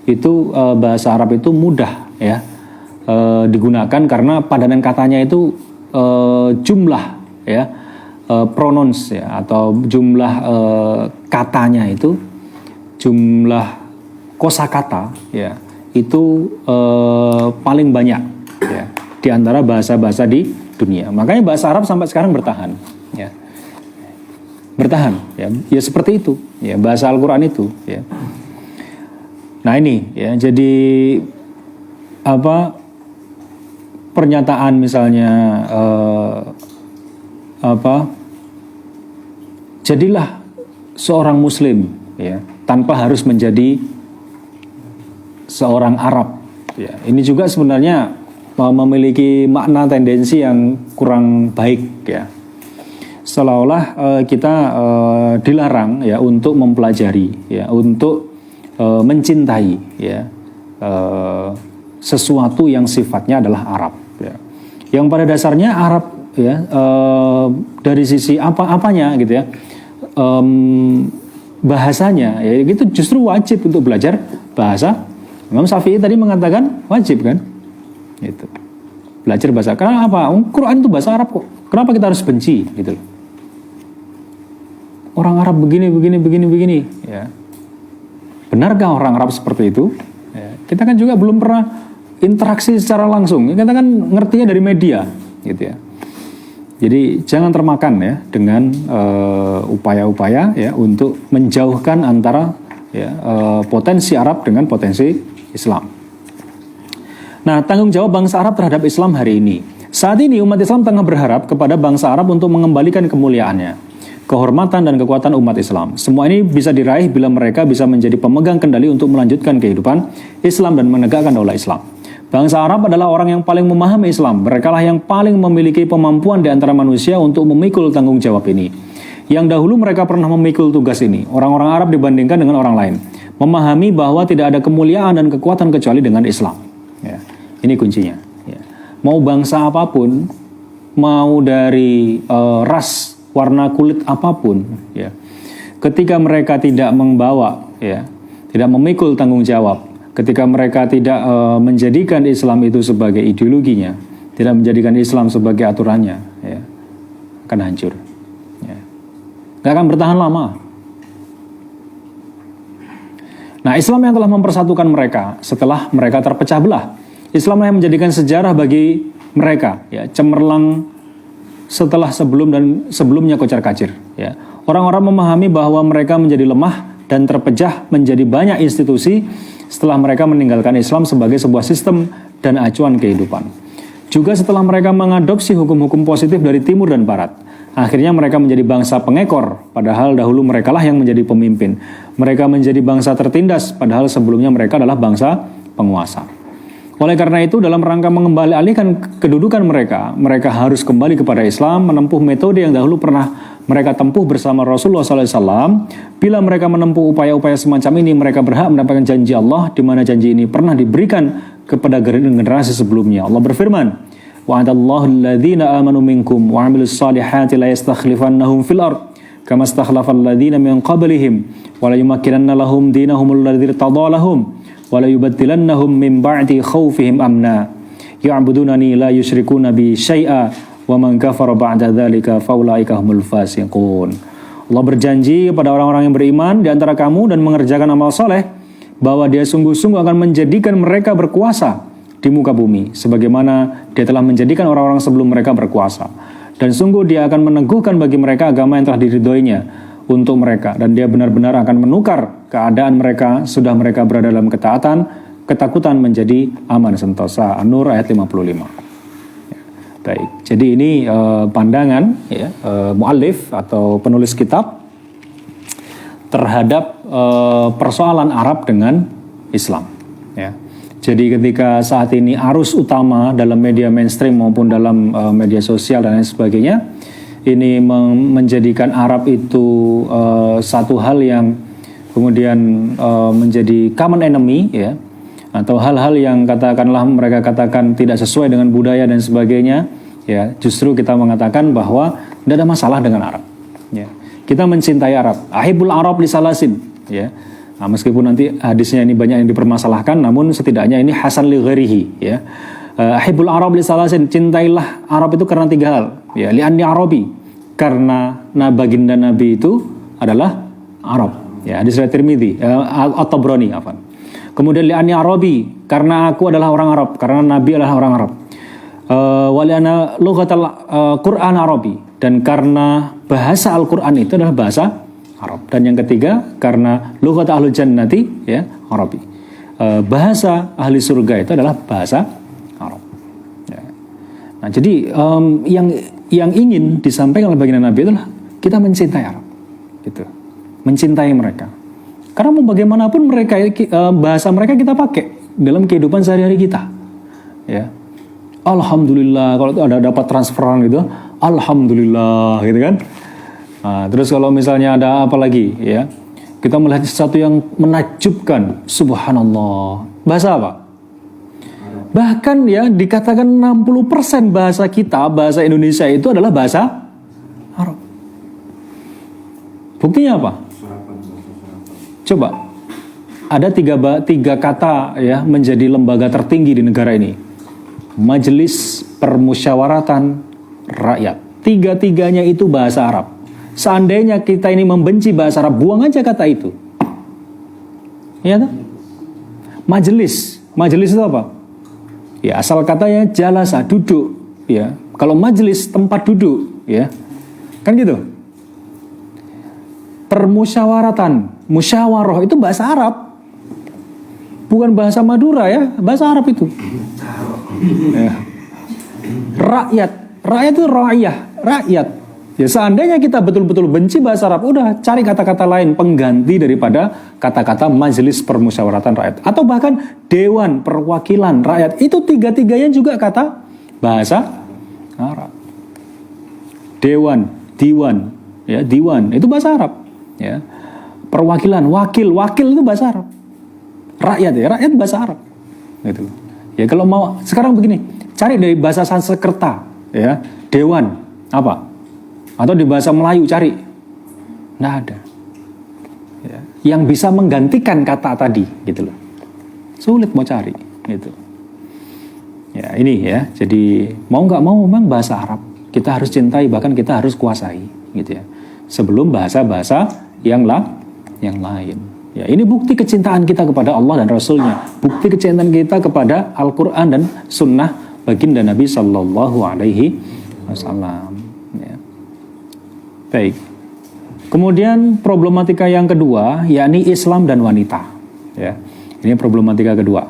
Speaker 1: itu bahasa Arab itu mudah ya digunakan karena padanan katanya itu jumlah ya. Pronouns ya atau jumlah katanya itu, jumlah kosakata ya itu paling banyak ya di antara bahasa-bahasa di dunia. Makanya bahasa Arab sampai sekarang bertahan ya. Bertahan ya seperti itu ya bahasa Al-Qur'an itu ya. Nah ini ya jadi pernyataan misalnya jadilah seorang muslim ya tanpa harus menjadi seorang Arab ya. Ini juga sebenarnya memiliki makna tendensi yang kurang baik ya. Seolah-olah kita dilarang ya untuk mempelajari ya, untuk mencintai ya sesuatu yang sifatnya adalah Arab ya. Yang pada dasarnya Arab ya dari sisi apanya gitu ya, bahasanya ya itu justru wajib untuk belajar bahasa. Imam Syafi'i tadi mengatakan wajib kan itu belajar bahasa. Karena apa? Quran itu bahasa Arab kok, kenapa kita harus benci gitu loh. Orang Arab begini ya. Benarkah orang Arab seperti itu ya, kita kan juga belum pernah interaksi secara langsung, kita kan ngertinya dari media gitu ya. Jadi jangan termakan ya dengan upaya-upaya ya untuk menjauhkan antara ya, potensi Arab dengan potensi Islam. Nah, tanggung jawab bangsa Arab terhadap Islam hari ini. Saat ini umat Islam tengah berharap kepada bangsa Arab untuk mengembalikan kemuliaannya, kehormatan dan kekuatan umat Islam. Semua ini bisa diraih bila mereka bisa menjadi pemegang kendali untuk melanjutkan kehidupan Islam dan menegakkan daulah Islam. Bangsa Arab adalah orang yang paling memahami Islam. Mereka lah yang paling memiliki kemampuan di antara manusia untuk memikul tanggung jawab ini. Yang dahulu mereka pernah memikul tugas ini. Orang-orang Arab dibandingkan dengan orang lain memahami bahwa tidak ada kemuliaan dan kekuatan kecuali dengan Islam. Ya, ini kuncinya. Ya. Mau bangsa apapun, mau dari ras, warna kulit apapun, ya, ketika mereka tidak membawa, ya, tidak memikul tanggung jawab, ketika mereka tidak menjadikan Islam itu sebagai ideologinya, tidak menjadikan Islam sebagai aturannya, ya, akan hancur. Ya. Gak akan bertahan lama. Nah, Islam yang telah mempersatukan mereka setelah mereka terpecah belah. Islam yang menjadikan sejarah bagi mereka, ya, cemerlang setelah sebelumnya kocar-kacir. Ya. Orang-orang memahami bahwa mereka menjadi lemah dan terpecah menjadi banyak institusi setelah mereka meninggalkan Islam sebagai sebuah sistem dan acuan kehidupan. Juga setelah mereka mengadopsi hukum-hukum positif dari timur dan barat. Akhirnya mereka menjadi bangsa pengekor, padahal dahulu merekalah yang menjadi pemimpin. Mereka menjadi bangsa tertindas, padahal sebelumnya mereka adalah bangsa penguasa. Oleh karena itu, dalam rangka mengembalikan kedudukan mereka, mereka harus kembali kepada Islam, menempuh metode yang dahulu pernah mereka tempuh bersama Rasulullah SAW. Bila mereka menempuh upaya-upaya semacam ini, mereka berhak mendapatkan janji Allah, di mana janji ini pernah diberikan kepada generasi sebelumnya. Allah berfirman, wa'adallahu alladhina amanu minkum wa 'amilus salihati la yastakhlifannahum fil ard kama istakhlafal ladzina min qablihim wa la yumakkinanna lahum dinahum alladzi irtadha lahum wa la yubaddilannahum min ba'di khawfihim amna ya'budunani la yusyrikuna bi syai'a wa man kafara ba'da dzalika faulaika humul fasiqun. Allah berjanji kepada orang-orang yang beriman di antara kamu dan mengerjakan amal soleh bahwa dia sungguh-sungguh akan menjadikan mereka berkuasa di muka bumi, sebagaimana dia telah menjadikan orang-orang sebelum mereka berkuasa. Dan sungguh dia akan meneguhkan bagi mereka agama yang telah diridhoinya untuk mereka. Dan dia benar-benar akan menukar keadaan mereka, sudah mereka berada dalam ketakutan menjadi aman sentosa. An-Nur ayat 55. Ya, baik, jadi ini pandangan ya, muallif atau penulis kitab terhadap persoalan Arab dengan Islam. Ya. Jadi ketika saat ini arus utama dalam media mainstream maupun dalam media sosial dan lain sebagainya ini menjadikan Arab itu satu hal yang kemudian menjadi common enemy, ya, atau hal-hal yang katakanlah mereka katakan tidak sesuai dengan budaya dan sebagainya, ya, justru kita mengatakan bahwa tidak ada masalah dengan Arab, ya. Kita mencintai Arab. Ahibul Arab li salasin, ya. Nah, meskipun nanti hadisnya ini banyak yang dipermasalahkan, namun setidaknya ini hasan li ghairihi, ya. Ahibul Arab li salasin, cintailah Arab itu karena 3 hal, ya. Li'anni Arabi, karena baginda Nabi itu adalah Arab, ya. Hadis riwayat Tirmidzi, At-Tabrani, afwan. Kemudian li'anni Arabi, karena aku adalah orang Arab, karena Nabi adalah orang Arab. Wa li'anna lughatal Qur'an Arabi, dan karena bahasa Al-Qur'an itu adalah bahasa Arab. Dan yang ketiga, karena lughat ahlul jannati, ya, Arabi. Bahasa ahli surga itu adalah bahasa Arab. Ya. Nah, jadi yang ingin disampaikan oleh baginda Nabi itulah kita mencintai Arab, gitu. Mencintai mereka. Karena mau bagaimanapun mereka, bahasa mereka kita pakai dalam kehidupan sehari-hari kita. Ya. Alhamdulillah, kalau ada dapat transferan gitu, alhamdulillah, gitu kan. Nah, terus kalau misalnya ada apa lagi, ya, kita melihat sesuatu yang menakjubkan, subhanallah, bahasa apa? Bahkan, ya, dikatakan 60% bahasa kita, bahasa Indonesia itu adalah bahasa Arab. Buktinya apa? Coba, ada tiga kata, ya, menjadi lembaga tertinggi di negara ini. Majelis Permusyawaratan Rakyat. 3-tiganya itu bahasa Arab. Seandainya kita ini membenci bahasa Arab, buang aja kata itu. Ya, majelis itu apa? Ya, asal katanya jalasa, duduk, ya. Kalau majelis tempat duduk, ya, kan gitu. Permusyawaratan, musyawarah itu bahasa Arab, bukan bahasa Madura, ya, bahasa Arab itu. Ya. Rakyat itu rakyat. Ya, seandainya kita betul-betul benci bahasa Arab, udah cari kata-kata lain pengganti daripada kata-kata majelis permusyawaratan rakyat, atau bahkan dewan perwakilan rakyat. Itu 3-tiganya juga kata bahasa Arab. Dewan, diwan, ya, diwan itu bahasa Arab, ya. Perwakilan, wakil itu bahasa Arab. Rakyat, ya, rakyat bahasa Arab. Gitu. Ya, kalau mau sekarang begini, cari dari bahasa Sanskerta, ya, dewan apa? Atau di bahasa Melayu cari, nggak ada, ya, yang bisa menggantikan kata tadi, gitu loh. Sulit mau cari, gitu. Ya, ini, ya, jadi mau nggak mau memang bahasa Arab kita harus cintai, bahkan kita harus kuasai, gitu ya. Sebelum bahasa-bahasa yang lain. Ya, ini bukti kecintaan kita kepada Allah dan Rasulnya, bukti kecintaan kita kepada Al-Quran dan Sunnah baginda Nabi Sallallahu Alaihi Wasallam. Baik. Kemudian problematika yang kedua, yakni Islam dan wanita. Ya, ini problematika kedua.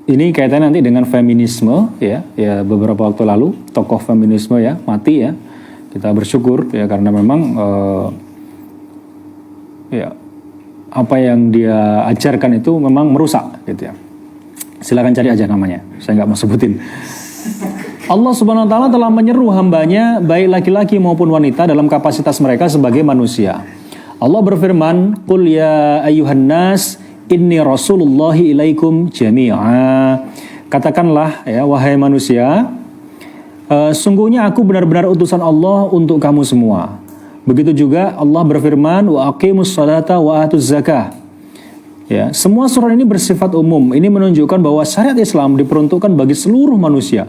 Speaker 1: Ini kaitannya nanti dengan feminisme, ya. Ya, beberapa waktu lalu tokoh feminisme, ya, mati, ya. Kita bersyukur, ya, karena memang ya, apa yang dia ajarkan itu memang merusak, gitu ya. Silakan cari aja namanya, saya nggak mau sebutin. Allah Subhanahu wa taala telah menyeru hambanya baik laki-laki maupun wanita dalam kapasitas mereka sebagai manusia. Allah berfirman, "Qul ya ayyuhan nas inni rasulullahi ilaikum jami'a." Katakanlah, ya, wahai manusia, sungguhnya aku benar-benar utusan Allah untuk kamu semua. Begitu juga Allah berfirman, "Wa aqimus salata wa atuz zakah." Ya, semua surah ini bersifat umum. Ini menunjukkan bahwa syariat Islam diperuntukkan bagi seluruh manusia,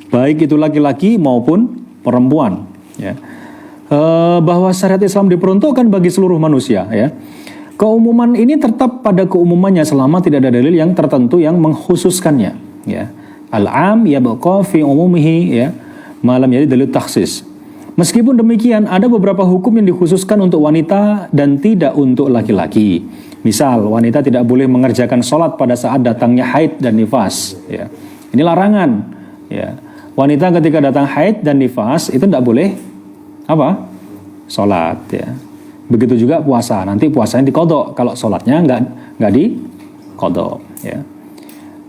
Speaker 1: baik itu laki-laki maupun perempuan, ya. Bahwa syariat Islam diperuntukkan bagi seluruh manusia, ya. Keumuman ini tetap pada keumumannya selama tidak ada dalil yang tertentu yang mengkhususkannya, ya. Al-am yabqa fi umumihi, ya, malam jadi dalil takhsis. Meskipun demikian, ada beberapa hukum yang dikhususkan untuk wanita dan tidak untuk laki-laki. Misal, wanita tidak boleh mengerjakan sholat pada saat datangnya haid dan nifas, ya. Ini larangan, ya. Wanita ketika datang haid dan nifas itu tidak boleh apa? Sholat, ya. Begitu juga puasa. Nanti puasanya diqadha kalau sholatnya nggak diqadha, ya.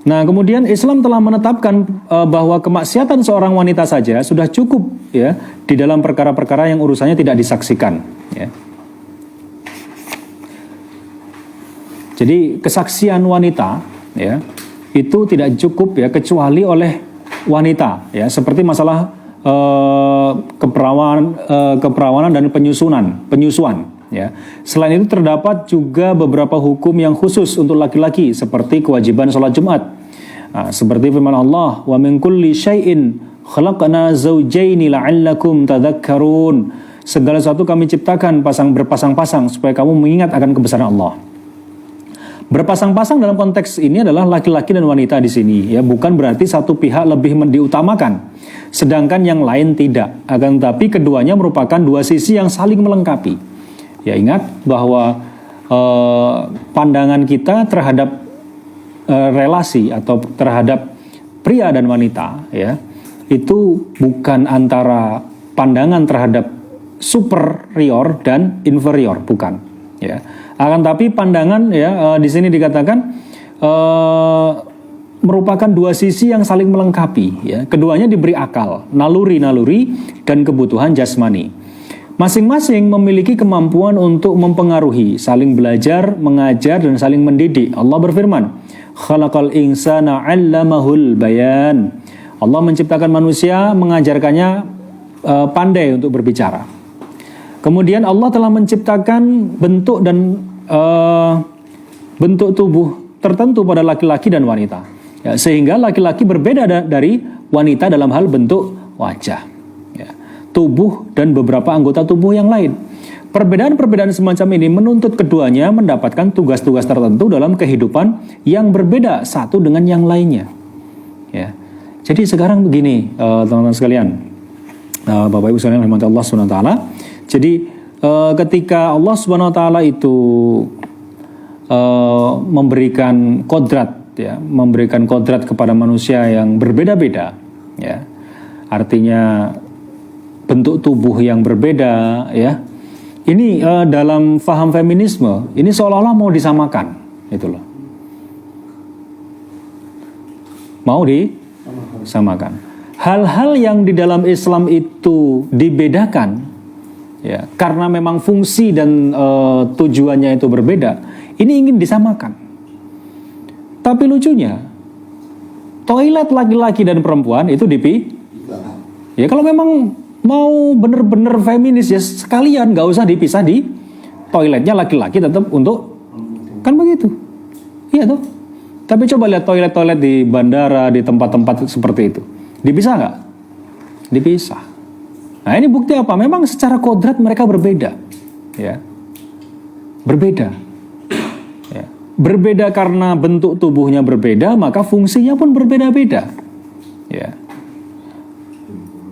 Speaker 1: Nah, kemudian Islam telah menetapkan bahwa kemaksiatan seorang wanita saja sudah cukup ya di dalam perkara-perkara yang urusannya tidak disaksikan. Ya. Jadi kesaksian wanita ya itu tidak cukup ya kecuali oleh wanita ya, seperti masalah keperawanan dan penyusuan ya. Selain itu terdapat juga beberapa hukum yang khusus untuk laki-laki seperti kewajiban sholat Jumat. Nah, seperti firman Allah, "Wa min kulli syai'in khalaqna zawjaini la'allakum tadhakkarun." Segala sesuatu kami ciptakan berpasang-pasang supaya kamu mengingat akan kebesaran Allah. Berpasang-pasang dalam konteks ini adalah laki-laki dan wanita di sini ya, bukan berarti satu pihak lebih diutamakan sedangkan yang lain tidak. Akan tetapi keduanya merupakan dua sisi yang saling melengkapi. Ya, ingat bahwa pandangan kita terhadap relasi atau terhadap pria dan wanita ya, itu bukan antara pandangan terhadap superior dan inferior, bukan ya. Akan tapi pandangan ya di sini dikatakan merupakan dua sisi yang saling melengkapi ya. Keduanya diberi akal, naluri-naluri dan kebutuhan jasmani. Masing-masing memiliki kemampuan untuk mempengaruhi, saling belajar, mengajar dan saling mendidik. Allah berfirman, "Khalaqal insana 'allamahul bayan." Allah menciptakan manusia, mengajarkannya pandai untuk berbicara. Kemudian Allah telah menciptakan bentuk dan bentuk tubuh tertentu pada laki-laki dan wanita. Ya, sehingga laki-laki berbeda dari wanita dalam hal bentuk wajah, ya, tubuh dan beberapa anggota tubuh yang lain. Perbedaan-perbedaan semacam ini menuntut keduanya mendapatkan tugas-tugas tertentu dalam kehidupan yang berbeda satu dengan yang lainnya. Ya. Jadi sekarang begini, teman-teman sekalian, Bapak Ibu sekalian rahmati Allah Subhanahu wa taala. Jadi ketika Allah Subhanahu wa taala itu memberikan kodrat ya, memberikan kodrat kepada manusia yang berbeda-beda ya. Artinya bentuk tubuh yang berbeda ya. Ini dalam faham feminisme ini seolah-olah mau disamakan, itu loh. Mau disamakan. Hal-hal yang di dalam Islam itu dibedakan ya, karena memang fungsi dan tujuannya itu berbeda, ini ingin disamakan. Tapi lucunya, toilet laki-laki dan perempuan itu ya kalau memang mau bener-bener feminis ya sekalian gak usah dipisah di toiletnya laki-laki tetap untuk, kan begitu, iya tuh. Tapi coba lihat toilet-toilet di bandara, di tempat-tempat seperti itu, dipisah nggak? Dipisah. Nah ini bukti apa? Memang secara kodrat mereka berbeda, ya, berbeda, ya. Berbeda karena bentuk tubuhnya berbeda, maka fungsinya pun berbeda-beda, ya.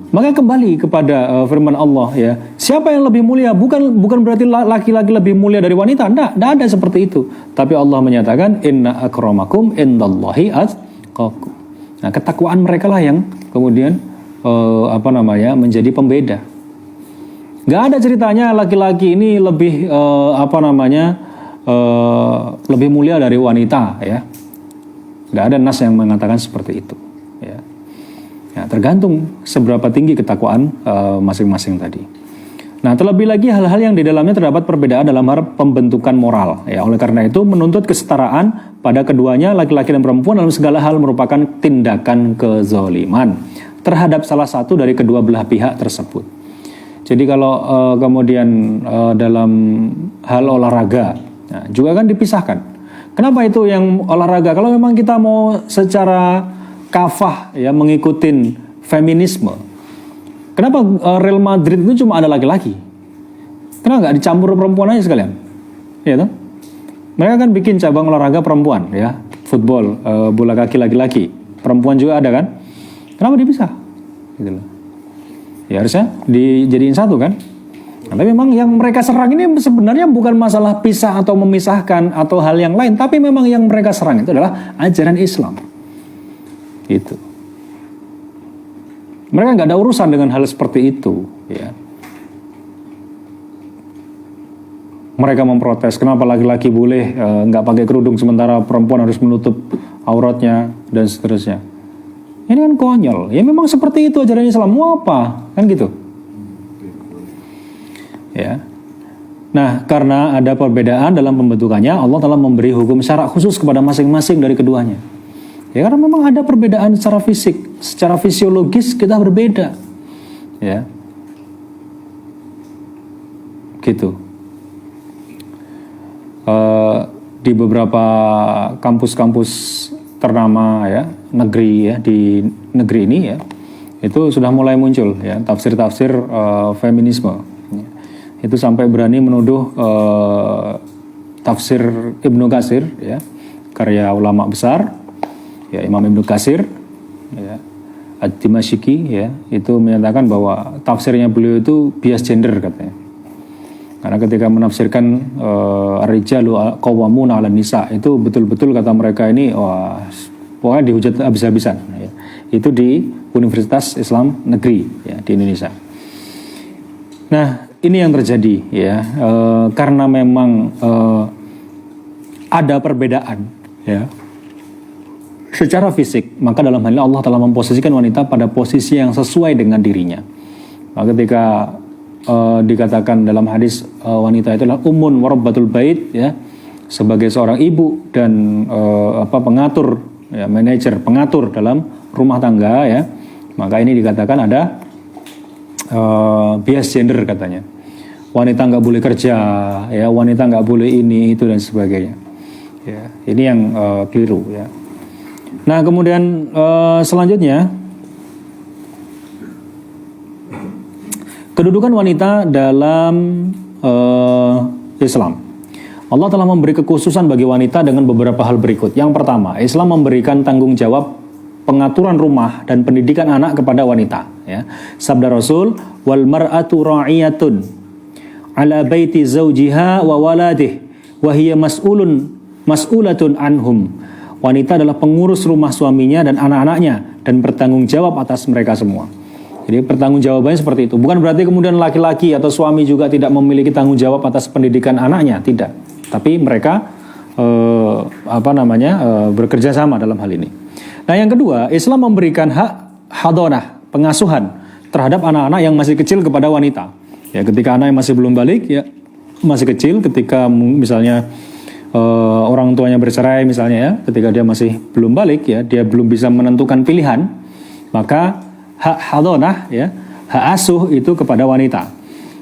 Speaker 1: Maka kembali kepada firman Allah, ya, siapa yang lebih mulia? Bukan berarti laki-laki lebih mulia dari wanita, tidak ada seperti itu. Tapi Allah menyatakan inna akramakum indallahi atqakum. Nah ketakwaan mereka lah yang kemudian menjadi pembeda. Gak ada ceritanya laki-laki ini lebih lebih mulia dari wanita, ya. Gak ada nas yang mengatakan seperti itu, ya. Ya, tergantung seberapa tinggi ketakwaan masing-masing tadi. Nah, terlebih lagi hal-hal yang di dalamnya terdapat perbedaan dalam hal pembentukan moral, ya. Oleh karena itu menuntut kesetaraan pada keduanya, laki-laki dan perempuan, dalam segala hal merupakan tindakan kezaliman terhadap salah satu dari kedua belah pihak tersebut. Jadi kalau kemudian dalam hal olahraga, nah, juga kan dipisahkan. Kenapa itu yang olahraga? Kalau memang kita mau secara kafah ya mengikutin feminisme, kenapa Real Madrid itu cuma ada laki-laki? Kenapa nggak dicampur perempuan aja sekalian? Ya toh? Mereka kan bikin cabang olahraga perempuan, ya, football, bola kaki laki-laki, perempuan juga ada kan? Kenapa dipisah? Gitu loh. Ya harusnya dijadiin satu kan? Nah, tapi memang yang mereka serang ini sebenarnya bukan masalah pisah atau memisahkan atau hal yang lain, tapi memang yang mereka serang itu adalah ajaran Islam. Itu. Mereka nggak ada urusan dengan hal seperti itu, ya. Mereka memprotes kenapa laki-laki boleh nggak pakai kerudung sementara perempuan harus menutup auratnya dan seterusnya. Ini kan konyol. Ya memang seperti itu ajaran Islam. Mau apa? Kan gitu. Ya. Nah, karena ada perbedaan dalam pembentukannya, Allah telah memberi hukum syarak khusus kepada masing-masing dari keduanya. Ya, karena memang ada perbedaan secara fisik, secara fisiologis kita berbeda. Ya. Gitu. Di beberapa kampus-kampus ternama ya, negeri ya, di negeri ini ya, itu sudah mulai muncul ya tafsir-tafsir feminisme. Itu sampai berani menuduh tafsir Ibnu Katsir ya, karya ulama besar ya, Imam Ibnu Katsir ya, Ad-Dimashqi ya, itu menyatakan bahwa tafsirnya beliau itu bias gender katanya. Karena ketika menafsirkan ar-rijalu qawwamuna 'alan nisa, itu betul-betul kata mereka ini wah, pokoknya dihujat habis-habisan ya. Itu di Universitas Islam Negeri ya, di Indonesia. Nah, ini yang terjadi ya, karena memang ada perbedaan ya secara fisik, maka dalam hal ini Allah telah memposisikan wanita pada posisi yang sesuai dengan dirinya. Maka ketika dikatakan dalam hadis wanita itu adalah ummun warabbatul bait ya, sebagai seorang ibu dan pengatur ya, manajer pengatur dalam rumah tangga ya, maka ini dikatakan ada bias gender katanya. Wanita nggak boleh kerja ya, wanita nggak boleh ini itu dan sebagainya ya, ini yang keliru ya. Nah kemudian selanjutnya, kedudukan wanita dalam Islam. Allah telah memberi kekhususan bagi wanita dengan beberapa hal berikut. Yang pertama, Islam memberikan tanggung jawab pengaturan rumah dan pendidikan anak kepada wanita. Ya. Sabda Rasul, wal mar'atu ra'iyatun ala baiti zawjiha wa waladih wa hiya mas'ulatun anhum. Wanita adalah pengurus rumah suaminya dan anak-anaknya dan bertanggung jawab atas mereka semua. Jadi pertanggungjawabannya seperti itu. Bukan berarti kemudian laki-laki atau suami juga tidak memiliki tanggung jawab atas pendidikan anaknya, tidak. Tapi mereka bekerja sama dalam hal ini. Nah, yang kedua, Islam memberikan hak hadonah, pengasuhan terhadap anak-anak yang masih kecil kepada wanita. Ya, ketika anak yang masih belum balik, ya masih kecil, ketika misalnya orang tuanya bercerai misalnya ya, ketika dia masih belum balik ya, dia belum bisa menentukan pilihan, maka hak hadonah ya, hak asuh itu kepada wanita.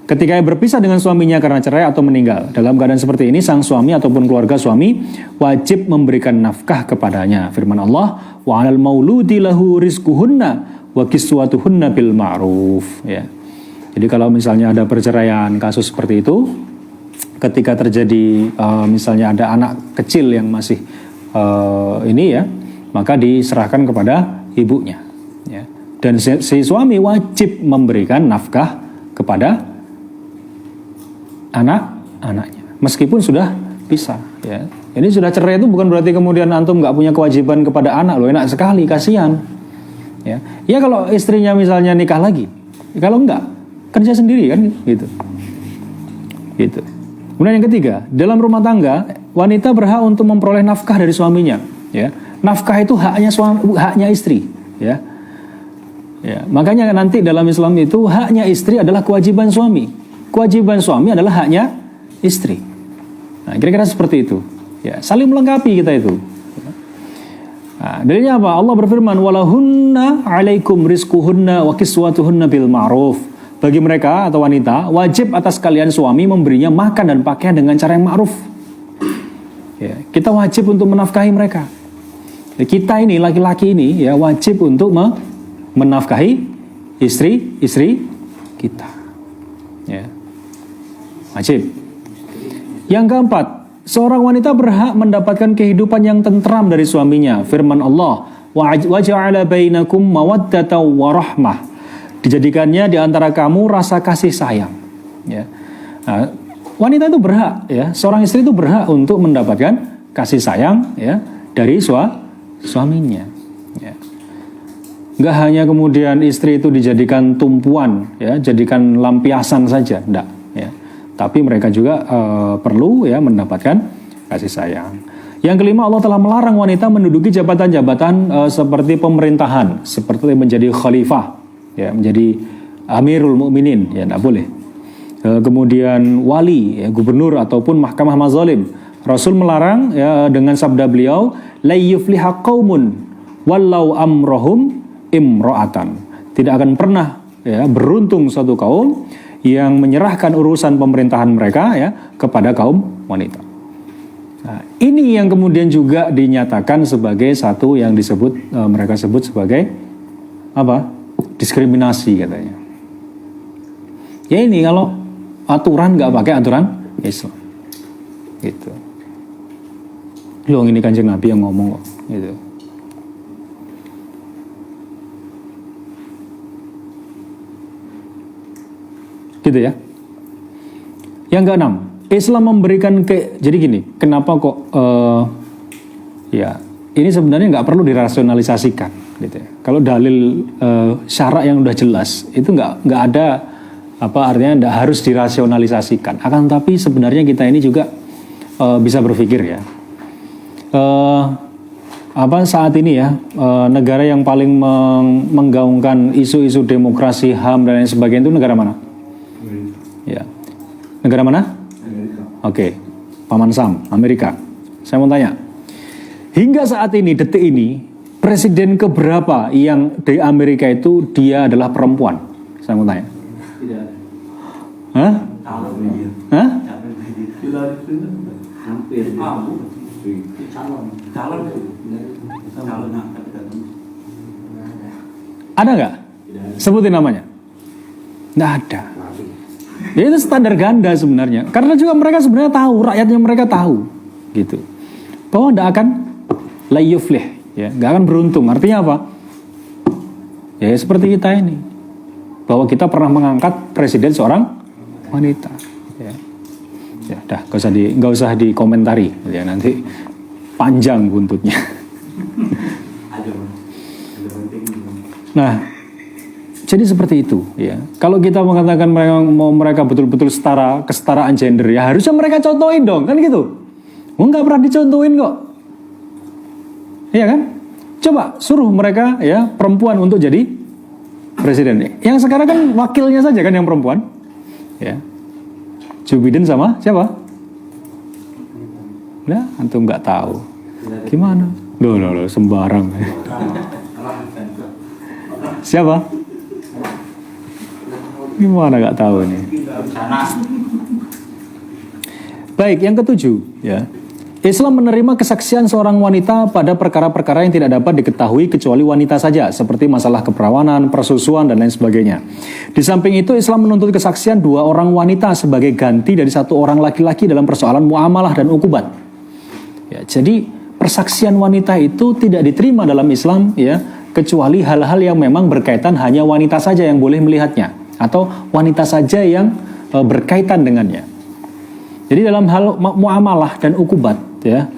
Speaker 1: Ketika ia berpisah dengan suaminya karena cerai atau meninggal, dalam keadaan seperti ini sang suami ataupun keluarga suami wajib memberikan nafkah kepadanya. Firman Allah, wa 'alal mauludi lahu rizquhunna wa kiswatuhunna bil ma'ruf ya. Jadi kalau misalnya ada perceraian, kasus seperti itu, ketika terjadi misalnya ada anak kecil yang masih ini ya, maka diserahkan kepada ibunya ya. Dan si suami wajib memberikan nafkah kepada anak-anaknya meskipun sudah pisah ya. Ini sudah cerai itu bukan berarti kemudian antum nggak punya kewajiban kepada anak loh, enak sekali, kasihan ya. Ya kalau istrinya misalnya nikah lagi, kalau enggak kerja sendiri kan gitu. Kemudian yang ketiga, dalam rumah tangga wanita berhak untuk memperoleh nafkah dari suaminya ya. Nafkah itu haknya istri ya. Ya, makanya nanti dalam Islam itu haknya istri adalah kewajiban suami. Kewajiban suami adalah haknya istri. Nah, kira-kira seperti itu. Ya, saling melengkapi kita itu. Nah, dalilnya apa? Allah berfirman, "Walahunna 'alaikum rizquhunna wa kiswatuhunna bil ma'ruf." Bagi mereka atau wanita, wajib atas kalian suami memberinya makan dan pakaian dengan cara yang ma'ruf. Ya, kita wajib untuk menafkahi mereka. Ya, kita ini laki-laki ini ya wajib untuk menafkahi istri kita. Ya. Wajib. Yang keempat, seorang wanita berhak mendapatkan kehidupan yang tentram dari suaminya. Firman Allah, wa ja'ala bainakum mawaddatan wa rahmah. Dijadikannya di antara kamu rasa kasih sayang. Ya. Nah, wanita itu berhak ya, seorang istri itu berhak untuk mendapatkan kasih sayang ya dari suaminya. Ya. Nggak hanya kemudian istri itu dijadikan tumpuan, ya, jadikan lampiasan saja, enggak, ya. Tapi mereka juga perlu ya mendapatkan kasih sayang. Yang kelima, Allah telah melarang wanita menduduki jabatan-jabatan seperti pemerintahan, seperti menjadi khalifah, ya, menjadi amirul mukminin, ya, tidak boleh. Kemudian wali, ya, gubernur ataupun mahkamah mazalim. Rasul melarang, ya, dengan sabda beliau, la yufliha qaumun wallau amrohum imro'atan. Tidak akan pernah, ya, beruntung suatu kaum yang menyerahkan urusan pemerintahan mereka, ya, kepada kaum wanita. Nah, ini yang kemudian juga dinyatakan sebagai satu yang disebut mereka sebut sebagai apa? Diskriminasi katanya. Ya ini kalau aturan nggak pakai aturan Islam, gitu. Loh, ini Kanjeng Nabi yang ngomong kok, gitu. Gitu ya. Yang keenam, Islam memberikan jadi gini, kenapa kok ya ini sebenarnya nggak perlu dirasionalisasikan, gitu ya. Kalau dalil syarak yang udah jelas itu nggak ada apa artinya nggak harus dirasionalisasikan. Akan tapi sebenarnya kita ini juga bisa berpikir ya, apa saat ini ya negara yang paling menggaungkan isu-isu demokrasi, HAM dan lain sebagainya itu negara mana? Ya, negara mana? Oke, Paman Sam, Amerika. Saya mau tanya, hingga saat ini, detik ini, presiden keberapa yang di Amerika itu dia adalah perempuan? Saya mau tanya.
Speaker 2: Tidak.
Speaker 1: Hah? Hah?
Speaker 2: Hampir. Calon.
Speaker 1: Ada nggak? Sebutin namanya. Nggak ada. Ya itu standar ganda sebenarnya. Karena juga mereka sebenarnya tahu, rakyatnya mereka tahu, gitu. Bahwa tidak akan la yuflih, ya, nggak akan beruntung. Artinya apa? Ya seperti kita ini, bahwa kita pernah mengangkat presiden seorang wanita. Ya, dah, nggak usah dikomentari, ya nanti panjang buntutnya. Nah. Jadi seperti itu, ya. Kalau kita mengatakan mereka betul-betul kesetaraan gender, ya harusnya mereka contohin dong, kan gitu. Nggak pernah dicontohin kok, iya kan? Coba suruh mereka, ya, perempuan untuk jadi presiden. Yang sekarang kan wakilnya saja kan yang perempuan, ya. Joe Biden sama siapa? Nah, antum nggak tahu, gimana? Loh, sembarang. Siapa? Gimana nggak tahu nih. Baik, yang ketujuh, ya. Islam menerima kesaksian seorang wanita pada perkara-perkara yang tidak dapat diketahui kecuali wanita saja, seperti masalah keperawanan, persusuan, dan lain sebagainya. Di samping itu, Islam menuntut kesaksian 2 orang wanita sebagai ganti dari 1 orang laki-laki dalam persoalan muamalah dan ukubat. Ya, jadi persaksian wanita itu tidak diterima dalam Islam, ya, kecuali hal-hal yang memang berkaitan hanya wanita saja yang boleh melihatnya, atau wanita saja yang berkaitan dengannya. Jadi dalam hal muamalah dan ukubat, ya,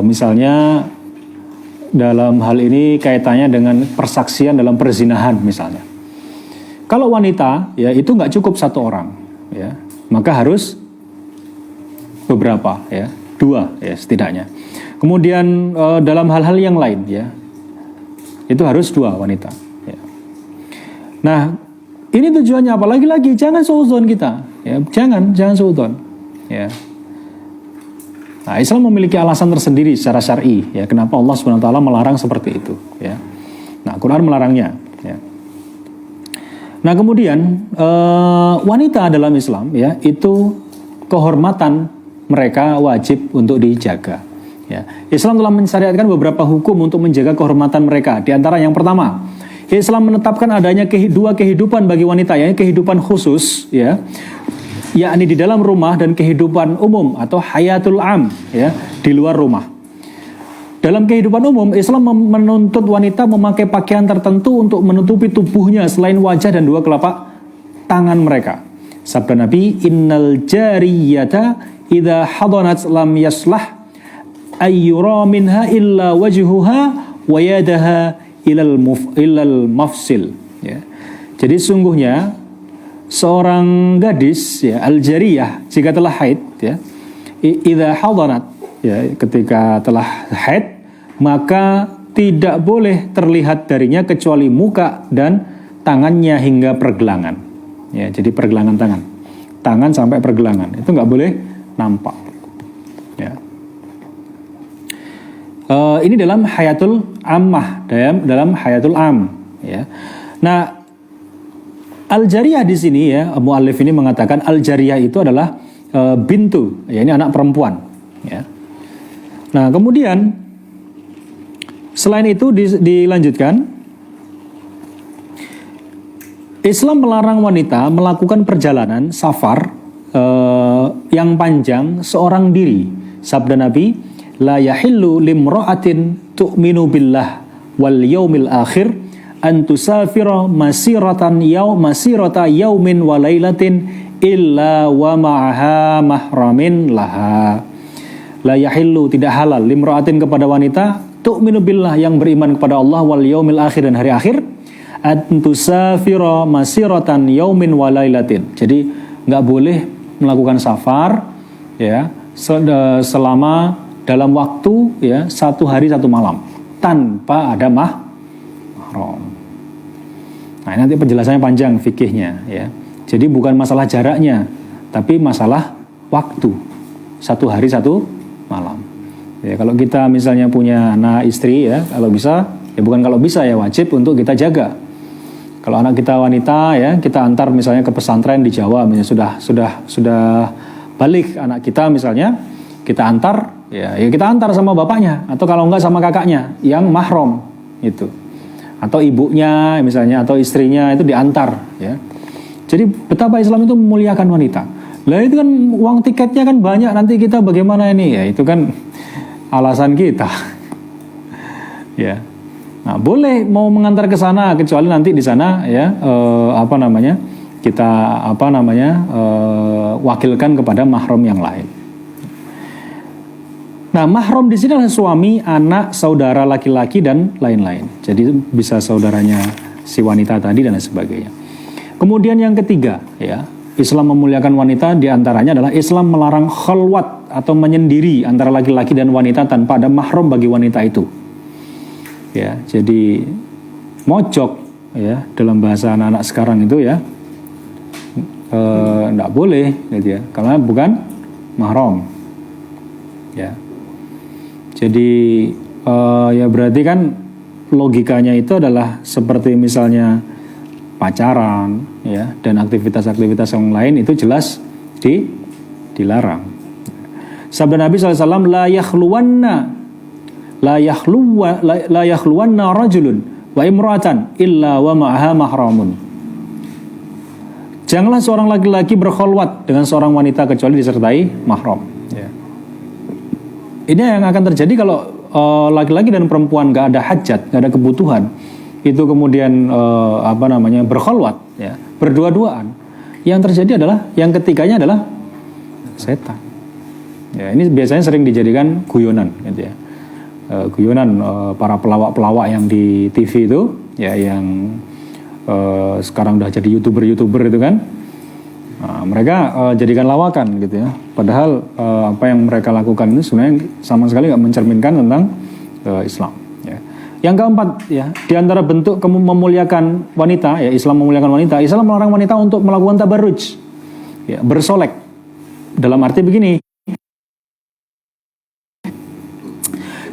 Speaker 1: misalnya dalam hal ini kaitannya dengan persaksian dalam perzinahan misalnya. Kalau wanita, ya, itu nggak cukup 1 orang, ya, maka harus beberapa, ya, 2, ya, setidaknya. Kemudian dalam hal-hal yang lain, ya, itu harus 2 wanita. Ya. Nah, ini tujuannya apa? Lagi-lagi jangan suudzon kita, ya, jangan suudzon, ya. Nah, Islam memiliki alasan tersendiri secara syar'i, ya, kenapa Allah SWT melarang seperti itu, ya. Nah, Quran melarangnya, ya. Nah, kemudian wanita dalam Islam, ya, itu kehormatan mereka wajib untuk dijaga, ya. Islam telah mensyariatkan beberapa hukum untuk menjaga kehormatan mereka. Di antara yang pertama, Islam menetapkan adanya 2 kehidupan bagi wanita, yaitu kehidupan khusus, ya, yakni di dalam rumah, dan kehidupan umum atau hayatul am, ya, di luar rumah. Dalam kehidupan umum, Islam menuntut wanita memakai pakaian tertentu untuk menutupi tubuhnya selain wajah dan 2 telapak tangan mereka. Sabda Nabi, innal jariyata idza hadanat lam yaslah ayyura minha illa wajhuha wa yadaha ilal mafsil, ya. Jadi sungguhnya seorang gadis, ya, al-jariyah, jika telah haid, ya, idza hadanat, ya, ketika telah haid, maka tidak boleh terlihat darinya kecuali muka dan tangannya hingga pergelangan. Ya, jadi pergelangan tangan sampai pergelangan itu nggak boleh nampak. Ya. Ini dalam hayatul ammah, dalam hayatul am. Ya. Nah, al-jariyah di sini ya, muallif ini mengatakan al-jariyah itu adalah bintu, ya, ini anak perempuan. Ya. Nah, kemudian selain itu dilanjutkan, Islam melarang wanita melakukan perjalanan safar yang panjang seorang diri. Sabda Nabi, la yahillu limra'atin tu'minu billah wal yaumil akhir an tusafira masirata yaumin wa lailatin illa wa ma'aha mahramin laha. La yahillu, tidak halal, limra'atin, kepada wanita, tu'minu billah, yang beriman kepada Allah, wal yaumil akhir, dan hari akhir, an tusafira masiratan yaumin wa lailatin. Jadi nggak boleh melakukan safar, ya, selama dalam waktu, ya, 1 hari 1 malam tanpa ada mahram. Nah, nanti penjelasannya panjang fikihnya, ya. Jadi bukan masalah jaraknya, tapi masalah waktu, 1 hari 1 malam. Ya, kalau kita misalnya punya anak istri, ya, kalau bisa, ya bukan kalau bisa, ya wajib untuk kita jaga. Kalau anak kita wanita, ya, kita antar misalnya ke pesantren di Jawa, misalnya sudah balik anak kita misalnya, kita antar, ya kita antar sama bapaknya, atau kalau enggak sama kakaknya yang mahram itu, atau ibunya misalnya, atau istrinya, itu diantar, ya. Jadi betapa Islam itu memuliakan wanita. Lah itu kan uang tiketnya kan banyak, nanti kita bagaimana ini, ya itu kan alasan kita. Ya. Nah, boleh mau mengantar ke sana, kecuali nanti di sana, ya, kita wakilkan kepada mahram yang lain. Nah, mahram di sini adalah suami, anak, saudara laki-laki, dan lain-lain. Jadi bisa saudaranya si wanita tadi dan lain sebagainya. Kemudian yang ketiga, ya, Islam memuliakan wanita, diantaranya adalah Islam melarang khalwat atau menyendiri antara laki-laki dan wanita tanpa ada mahram bagi wanita itu. Ya, jadi mojok, ya, dalam bahasa anak-anak sekarang itu, ya, enggak boleh, gitu ya, karena bukan mahram. Ya. Jadi ya berarti kan logikanya itu adalah seperti misalnya pacaran, ya, dan aktivitas-aktivitas yang lain itu jelas dilarang. Sabda Nabi SAW, la yakhluwanna rajulun wa imra'atan illa wa ma'aha mahramun. Janganlah seorang laki-laki berkholwat dengan seorang wanita kecuali disertai mahram. Ya. Ini yang akan terjadi kalau laki-laki dan perempuan gak ada hajat, gak ada kebutuhan, itu kemudian berkholwat, ya, berdua-duaan. Yang terjadi adalah yang ketiganya adalah setan. Ya, ini biasanya sering dijadikan guyonan, gitu ya. Guyonan para pelawak-pelawak yang di TV itu, ya, yang sekarang udah jadi youtuber itu kan, mereka jadikan lawakan, gitu ya. Padahal apa yang mereka lakukan itu sebenarnya sama sekali nggak mencerminkan tentang Islam. Ya. Yang keempat, ya, di antara bentuk memuliakan wanita, ya, Islam memuliakan wanita, Islam melarang wanita untuk melakukan tabarruj, ya, bersolek. Dalam arti begini.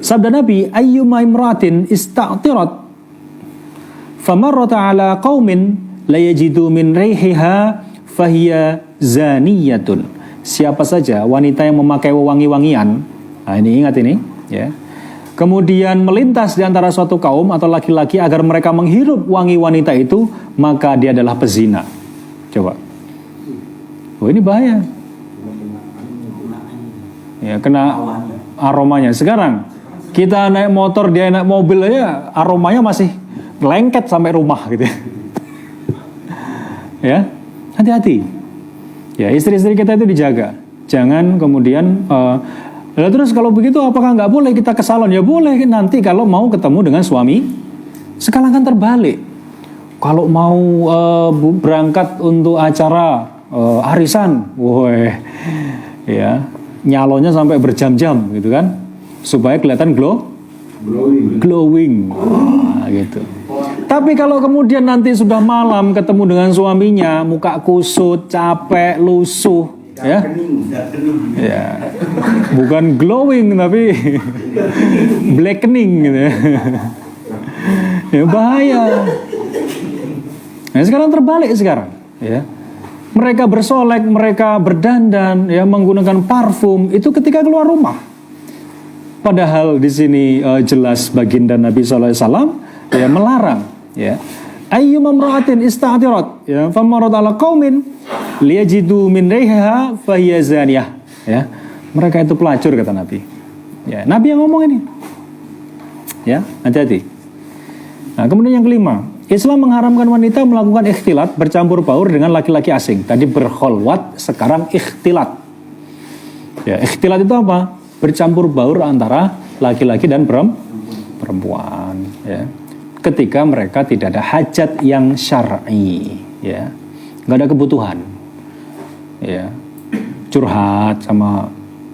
Speaker 1: Sabda Nabi, ayyuma imra'atin ista'tirat famarrata ala qaumin la yajidu min rihiha fahiya zaniyatun. Siapa saja wanita yang memakai wewangi-wangian, nah ini ingat ini, ya, kemudian melintas di antara suatu kaum atau laki-laki agar mereka menghirup wangi wanita itu, maka dia adalah pezina. Coba. Oh, ini bahaya. Ya, kena aromanya. Sekarang kita naik motor, dia naik mobil aja, aromanya masih lengket sampai rumah, gitu ya. Ya, hati-hati. Ya, istri-istri kita itu dijaga. Jangan kemudian terus kalau begitu apakah nggak boleh kita ke salon? Ya boleh, nanti kalau mau ketemu dengan suami. Sekarang kan terbalik. Kalau mau berangkat untuk acara arisan, woi, ya, nyalonya sampai berjam-jam gitu kan, supaya kelihatan glowing. Gitu. Tapi kalau kemudian nanti sudah malam ketemu dengan suaminya, muka kusut, capek, lusuh, ya, bukan glowing tapi blackening gitu ya. Ya bahaya. Nah sekarang terbalik sekarang, ya. Mereka bersolek, mereka berdandan, ya, menggunakan parfum itu ketika keluar rumah. Padahal di sini jelas baginda Nabi SAW ya melarang, ya. Ayyuma imra'atin ista'tirat, ya, famarad ala qaumin liyajidu min riha fahiya zaniyah, ya. Mereka itu pelacur kata Nabi. Ya, Nabi yang ngomong ini. Ya, hati-hati. Nah, kemudian yang kelima, Islam mengharamkan wanita melakukan ikhtilat, bercampur baur dengan laki-laki asing. Tadi berkholwat, sekarang ikhtilat. Ya, ikhtilat itu apa? Bercampur baur antara laki-laki dan perempuan, ya. Ketika mereka tidak ada hajat yang syar'i, ya, nggak ada kebutuhan, ya, curhat sama,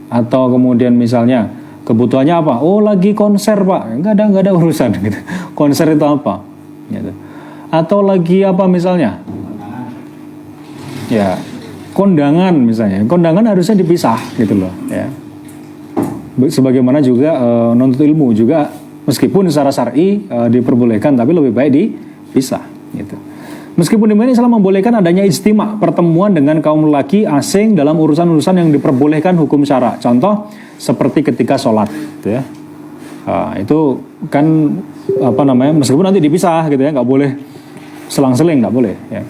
Speaker 1: atau kemudian misalnya kebutuhannya apa? Oh lagi konser pak, nggak ada urusan gitu. Konser itu apa? Gitu. Atau lagi apa misalnya? Ya, kondangan misalnya, kondangan harusnya dipisah gitu loh, ya. Sebagaimana juga nuntut ilmu juga. Meskipun secara syar'i diperbolehkan, tapi lebih baik dipisah gitu. Meskipun di mana Islam membolehkan adanya ijtima, pertemuan dengan kaum lelaki asing dalam urusan-urusan yang diperbolehkan hukum syara. Contoh seperti ketika sholat, gitu ya. Itu kan apa namanya? Meskipun nanti dipisah gitu ya, nggak boleh selang-seling, nggak boleh. Ya.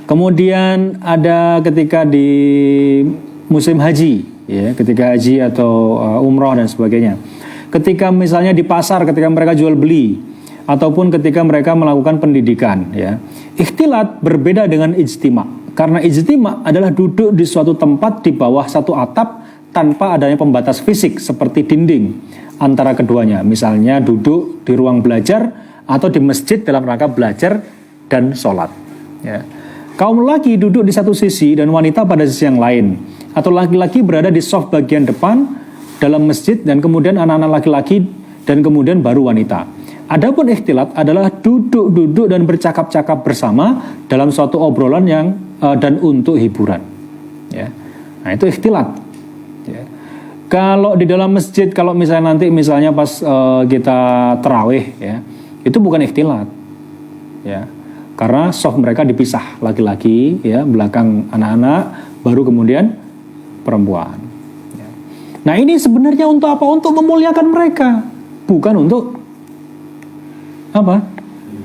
Speaker 1: Kemudian ada ketika di musim haji, ya, ketika haji atau umroh dan sebagainya. Ketika misalnya di pasar, ketika mereka jual beli, ataupun ketika mereka melakukan pendidikan, ya. Ikhtilat berbeda dengan ijtima, karena ijtima adalah duduk di suatu tempat di bawah satu atap tanpa adanya pembatas fisik seperti dinding antara keduanya. Misalnya duduk di ruang belajar atau di masjid dalam rangka belajar dan sholat, ya. Kaum laki duduk di satu sisi dan wanita pada sisi yang lain, atau laki-laki berada di saf bagian depan dalam masjid dan kemudian anak-anak laki-laki dan kemudian baru wanita. Adapun ikhtilat adalah duduk-duduk dan bercakap-cakap bersama dalam suatu obrolan yang dan untuk hiburan. Ya. Nah itu ikhtilat. Ya. Kalau di dalam masjid, kalau misalnya nanti misalnya pas kita tarawih, ya, itu bukan ikhtilat. Ya. Karena saf mereka dipisah, laki-laki, ya, belakang anak-anak, baru kemudian perempuan. Nah ini sebenarnya untuk apa? Untuk memuliakan mereka, bukan untuk apa?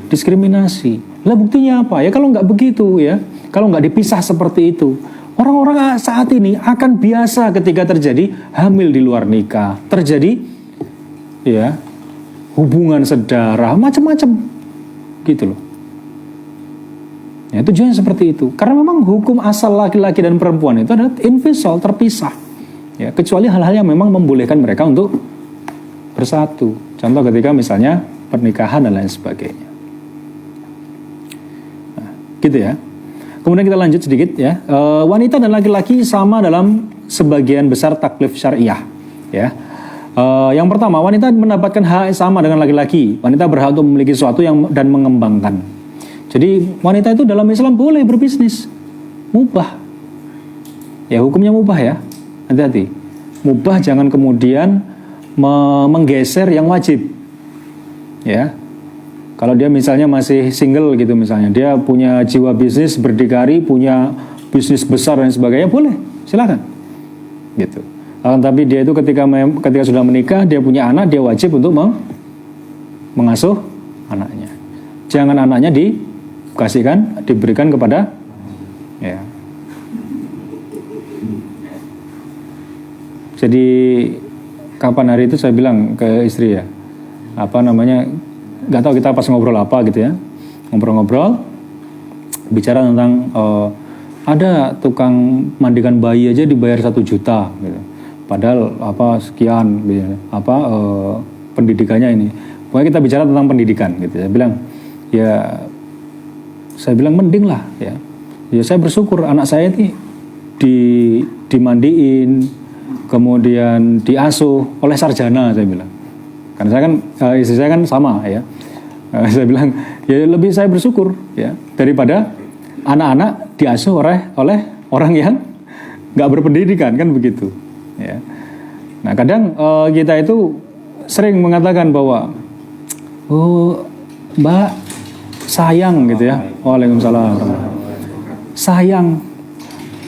Speaker 1: Diskriminasi. Lah buktinya apa? Ya kalau nggak begitu, ya, kalau nggak dipisah seperti itu, orang-orang saat ini akan biasa ketika terjadi hamil di luar nikah, terjadi, ya, hubungan sedara, macam-macam, gitu loh. Ya tujuannya seperti itu. Karena memang hukum asal laki-laki dan perempuan itu adalah infisal, terpisah. Ya, kecuali hal-hal yang memang membolehkan mereka untuk bersatu. Contoh ketika misalnya pernikahan dan lain sebagainya. Nah, gitu ya. Kemudian kita lanjut sedikit ya. Wanita dan laki-laki sama dalam sebagian besar taklif syariah. Ya. Yang pertama, wanita mendapatkan hak sama dengan laki-laki. Wanita berhak untuk memiliki sesuatu dan mengembangkan. Jadi wanita itu dalam Islam boleh berbisnis, mubah. Ya hukumnya mubah ya. Hati-hati, mubah jangan kemudian menggeser yang wajib, ya. Kalau dia misalnya masih single gitu misalnya, dia punya jiwa bisnis berdikari, punya bisnis besar dan sebagainya, boleh, silakan, gitu. Tapi dia itu ketika sudah menikah, dia punya anak, dia wajib untuk mengasuh anaknya. Jangan anaknya diberikan kepada, ya. Jadi kapan hari itu saya bilang ke istri ya, apa namanya, nggak tahu kita pas ngobrol apa gitu ya, ngobrol-ngobrol, bicara tentang ada tukang mandikan bayi aja dibayar 1 juta, gitu. Padahal apa sekian, apa pendidikannya ini. Pokoknya kita bicara tentang pendidikan gitu. Saya bilang mending lah ya. Ya saya bersyukur anak saya ini dimandiin, kemudian diasuh oleh sarjana, saya bilang. Karena saya kan istri saya kan sama ya. Saya bilang ya lebih saya bersyukur ya daripada anak-anak diasuh oleh orang yang nggak berpendidikan, kan begitu ya. Nah kadang kita itu sering mengatakan bahwa Mbak sayang gitu ya. Waalaikumsalam. Sayang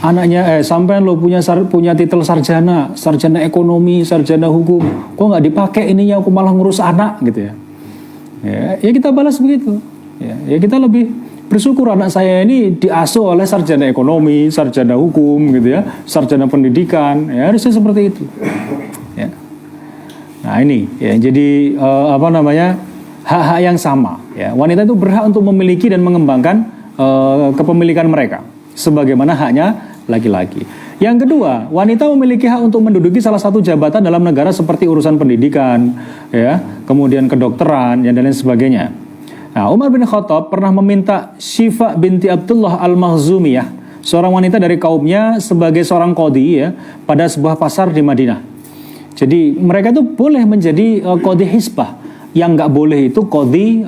Speaker 1: anaknya sampean lo punya titel sarjana ekonomi, sarjana hukum, kok nggak dipakai ininya, aku malah ngurus anak gitu ya. Ya kita balas begitu. Ya kita lebih bersyukur anak saya ini diasuh oleh sarjana ekonomi, sarjana hukum gitu ya, sarjana pendidikan, ya harusnya seperti itu. Ya. Nah ini ya jadi hak-hak yang sama. Ya. Wanita itu berhak untuk memiliki dan mengembangkan kepemilikan mereka, sebagaimana haknya laki-laki. Yang kedua, wanita memiliki hak untuk menduduki salah satu jabatan dalam negara seperti urusan pendidikan, ya, kemudian kedokteran, dan lain sebagainya. Nah, Umar bin Khattab pernah meminta Syifa binti Abdullah al-Makhzumiyah, seorang wanita dari kaumnya, sebagai seorang qadhi ya, pada sebuah pasar di Madinah. Jadi mereka itu boleh menjadi qadhi hisbah. Yang nggak boleh itu qadhi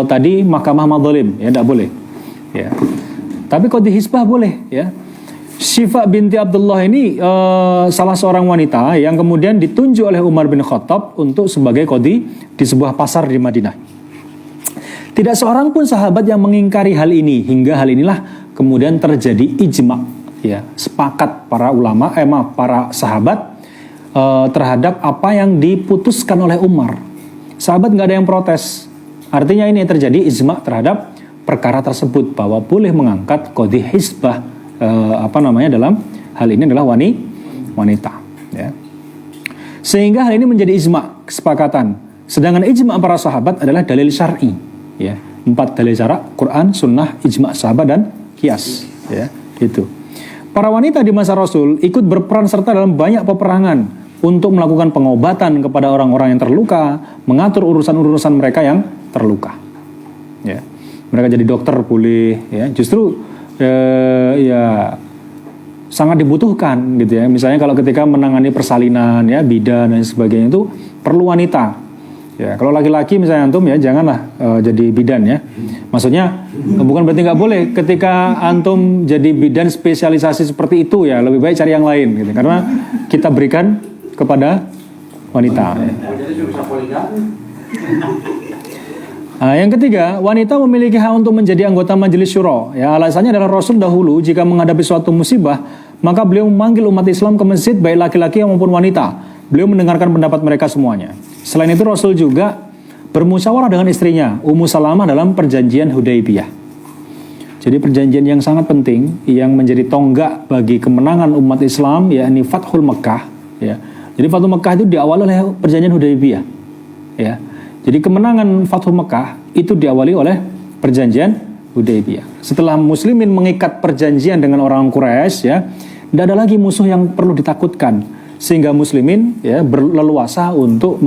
Speaker 1: tadi mahkamah madzalim, ya nggak boleh. Ya. Tapi qadhi hisbah boleh, ya. Syifa binti Abdullah ini salah seorang wanita yang kemudian ditunjuk oleh Umar bin Khattab untuk sebagai qadhi di sebuah pasar di Madinah. Tidak seorang pun sahabat yang mengingkari hal ini, hingga hal inilah kemudian terjadi ijma, ya, sepakat para ulama, para sahabat terhadap apa yang diputuskan oleh Umar. Sahabat nggak ada yang protes. Artinya ini terjadi ijma terhadap perkara tersebut, bahwa boleh mengangkat qadhi hisbah dalam hal ini adalah wanita, ya. Sehingga hal ini menjadi ijma, kesepakatan. Sedangkan ijma para sahabat adalah dalil syar'i, ya. 4 dalil syara', Quran, sunnah, ijma sahabat dan qiyas, ya. Itu. Para wanita di masa Rasul ikut berperan serta dalam banyak peperangan untuk melakukan pengobatan kepada orang-orang yang terluka, mengatur urusan-urusan mereka yang terluka, ya. Mereka jadi dokter boleh, ya. Justru ya sangat dibutuhkan gitu ya. Misalnya kalau ketika menangani persalinan, ya, bidan dan sebagainya, itu perlu wanita. Ya, kalau laki-laki misalnya antum ya janganlah jadi bidan ya. Maksudnya bukan berarti nggak boleh ketika antum jadi bidan spesialisasi seperti itu, ya lebih baik cari yang lain gitu. Karena kita berikan kepada wanita. Ya. Nah, yang ketiga, wanita memiliki hak untuk menjadi anggota majelis syuro. Ya, alasannya adalah Rasul dahulu jika menghadapi suatu musibah, maka beliau memanggil umat Islam ke masjid, baik laki-laki maupun wanita. Beliau mendengarkan pendapat mereka semuanya. Selain itu Rasul juga bermusyawarah dengan istrinya, Ummu Salamah, dalam perjanjian Hudaybiyah. Jadi perjanjian yang sangat penting, yang menjadi tonggak bagi kemenangan umat Islam, yakni Fathul Mekkah. Ya. Jadi Fathul Mekkah itu diawali oleh perjanjian Hudaybiyah. Ya. Jadi kemenangan Fathul Mekkah itu diawali oleh perjanjian Hudaybiyah. Setelah muslimin mengikat perjanjian dengan orang Quraisy, ya, tidak ada lagi musuh yang perlu ditakutkan, sehingga muslimin ya berleluasa untuk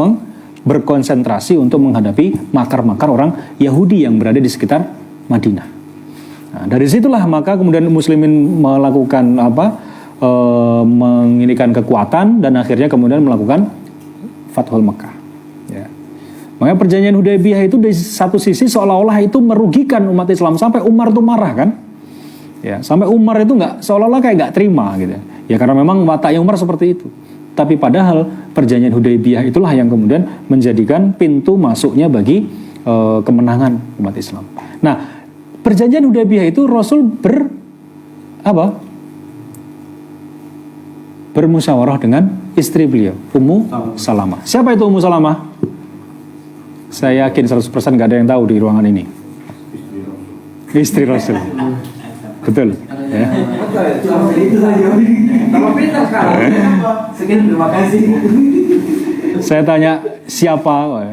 Speaker 1: berkonsentrasi untuk menghadapi makar-makar orang Yahudi yang berada di sekitar Madinah. Nah, dari situlah maka kemudian muslimin melakukan menginikan kekuatan dan akhirnya kemudian melakukan Fathul Mekkah. Makanya perjanjian Hudaybiyah itu di satu sisi seolah-olah itu merugikan umat Islam, sampai Umar tuh marah kan, ya, sampai Umar itu seolah-olah kayak nggak terima gitu, ya, karena memang wataknya Umar seperti itu. Tapi padahal perjanjian Hudaybiyah itulah yang kemudian menjadikan pintu masuknya bagi kemenangan umat Islam. Nah, perjanjian Hudaybiyah itu Rasul bermusyawarah dengan istri beliau, Ummu Salamah. Siapa itu Ummu Salamah? Saya yakin 100% gak ada yang tahu di ruangan ini. Istri Rasul. Betul. Ya.
Speaker 2: Sekian, terima kasih.
Speaker 1: Saya tanya siapa?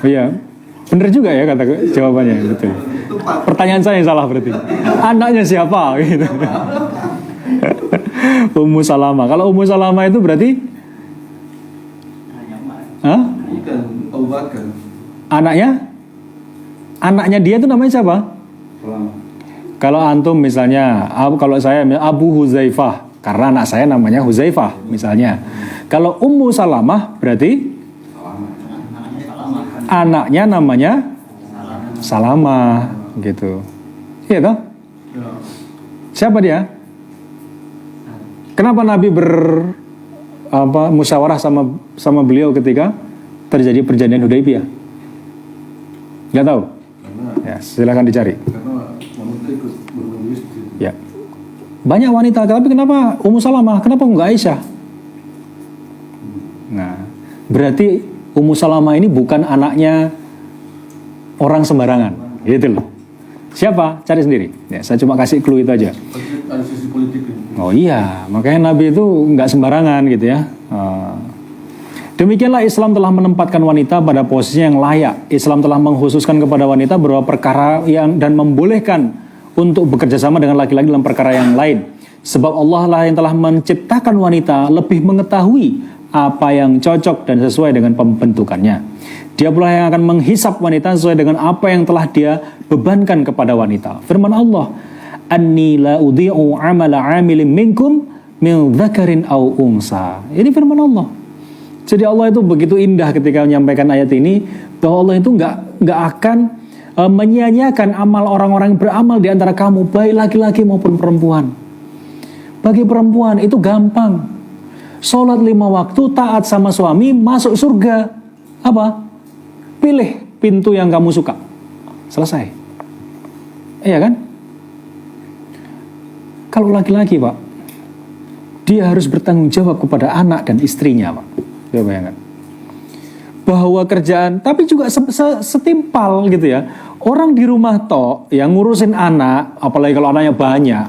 Speaker 1: Iya, bener juga ya kata jawabannya, betul. Pertanyaan saya yang salah berarti. Anaknya siapa? Gitu. Ummu Salamah. Kalau Ummu Salamah itu berarti Anaknya dia itu namanya siapa? Kalau antum misalnya, kalau saya Abu Huzaifah, karena anak saya namanya Huzaifah misalnya. Kalau Ummu Salamah berarti anaknya namanya Salamah gitu. Iya toh? Siapa dia? Kenapa Nabi musyawarah sama beliau ketika terjadi perjanjian Hudaybiyah? Nggak tahu? Ya, silakan dicari. Ya. Banyak wanita, tapi kenapa Ummu Salamah? Kenapa enggak Aisyah? Nah, berarti Ummu Salamah ini bukan anaknya orang sembarangan, gitu loh. Siapa? Cari sendiri. Ya, saya cuma kasih clue itu aja.
Speaker 2: Ada sisi politik.
Speaker 1: Oh iya, makanya Nabi itu enggak sembarangan gitu ya. Demikianlah Islam telah menempatkan wanita pada posisi yang layak. Islam telah mengkhususkan kepada wanita beberapa perkara dan membolehkan untuk bekerja sama dengan laki-laki dalam perkara yang lain. Sebab Allah lah yang telah menciptakan wanita lebih mengetahui apa yang cocok dan sesuai dengan pembentukannya. Dia pula yang akan menghisap wanita sesuai dengan apa yang telah dia bebankan kepada wanita. Firman Allah, "Anni la udhi'u 'amala 'amilin minkum min dzakarin aw unsa." Ini firman Allah. Jadi Allah itu begitu indah ketika menyampaikan ayat ini, bahwa Allah itu nggak akan menyia-nyiakan amal orang-orang yang beramal di antara kamu, baik laki-laki maupun perempuan. Bagi perempuan itu gampang. Sholat 5 waktu, taat sama suami, masuk surga. Apa? Pilih pintu yang kamu suka. Selesai. Iya kan? Kalau laki-laki, Pak, dia harus bertanggung jawab kepada anak dan istrinya, Pak. Coba bayangkan. Bahwa kerjaan, tapi juga setimpal gitu ya. Orang di rumah tok yang ngurusin anak, apalagi kalau anaknya banyak,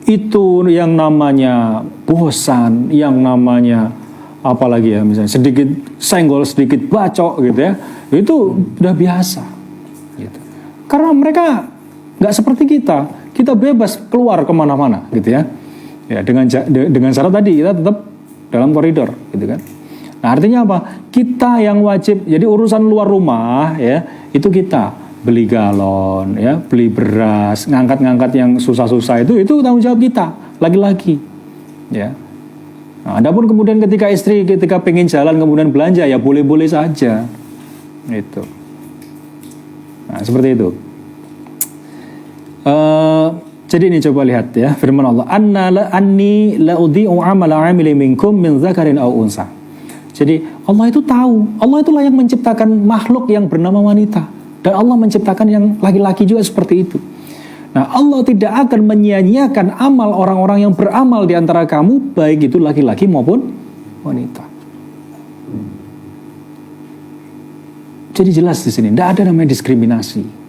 Speaker 1: itu yang namanya bosan, yang namanya apalagi ya, misalnya sedikit senggol, sedikit bacok gitu ya, itu udah biasa. Gitu. Karena mereka nggak seperti kita bebas keluar kemana-mana gitu ya. Ya dengan syarat tadi kita tetap dalam koridor gitu kan. Nah, artinya apa? Kita yang wajib, jadi urusan luar rumah ya, itu kita beli galon ya, beli beras, ngangkat-ngangkat yang susah-susah itu tanggung jawab kita, laki-laki. Ya. Nah, adapun kemudian ketika pengen jalan kemudian belanja ya boleh-boleh saja. Itu. Nah, seperti itu. Jadi ini coba lihat ya, firman Allah, "Anni la udhi'u 'amala 'amilin minkum min dzakarin aw unsa." Jadi Allah itu tahu, Allah itulah yang menciptakan makhluk yang bernama wanita, dan Allah menciptakan yang laki-laki juga seperti itu. Nah, Allah tidak akan menyia-nyiakan amal orang-orang yang beramal di antara kamu, baik itu laki-laki maupun wanita. Jadi jelas di sini, tidak ada namanya diskriminasi.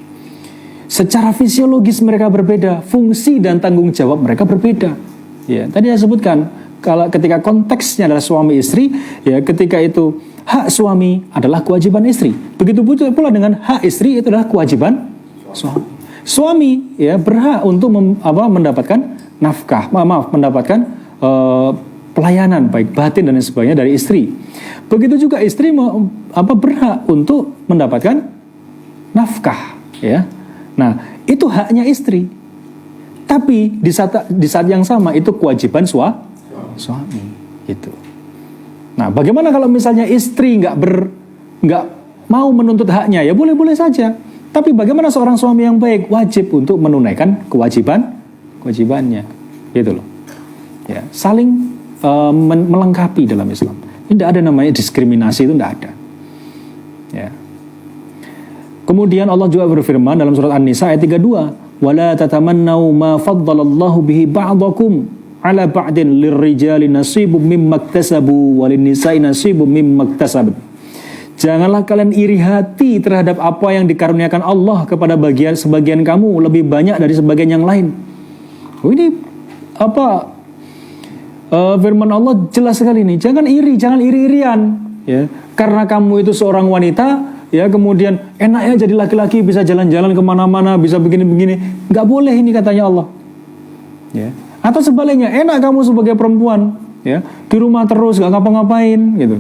Speaker 1: Secara fisiologis mereka berbeda, fungsi dan tanggung jawab mereka berbeda. Ya, tadi saya sebutkan, kalau ketika konteksnya adalah suami istri, ya ketika itu hak suami adalah kewajiban istri. Begitu pula dengan hak istri itu adalah kewajiban suami. Suami ya berhak untuk mendapatkan nafkah, mendapatkan pelayanan baik batin dan sebagainya dari istri. Begitu juga istri berhak untuk mendapatkan nafkah, ya. Nah, itu haknya istri. Tapi di saat yang sama itu kewajiban suami, gitu. Nah, bagaimana kalau misalnya istri nggak mau menuntut haknya? Ya boleh-boleh saja. Tapi bagaimana seorang suami yang baik wajib untuk menunaikan kewajibannya, gitu loh. Ya, saling melengkapi dalam Islam. Ini tidak ada namanya diskriminasi, itu tidak ada. Ya. Kemudian Allah juga berfirman dalam surat An-Nisa ayat 32, "Wala tatamannau ma faddalallahu bihi ba'dakum 'ala ba'din lirrijali nasibum mimma iktasabu walin-nisa'i nasibum mimma iktasabun." Janganlah kalian iri hati terhadap apa yang dikaruniakan Allah kepada sebagian kamu lebih banyak dari sebagian yang lain. Ini firman Allah jelas sekali ini. Jangan iri-irian, ya. Karena kamu itu seorang wanita, ya, kemudian enaknya jadi laki-laki bisa jalan-jalan kemana-mana, bisa begini-begini. Nggak boleh ini katanya Allah. Ya. Atau sebaliknya, enak kamu sebagai perempuan, ya, di rumah terus nggak ngapa-ngapain, gitu.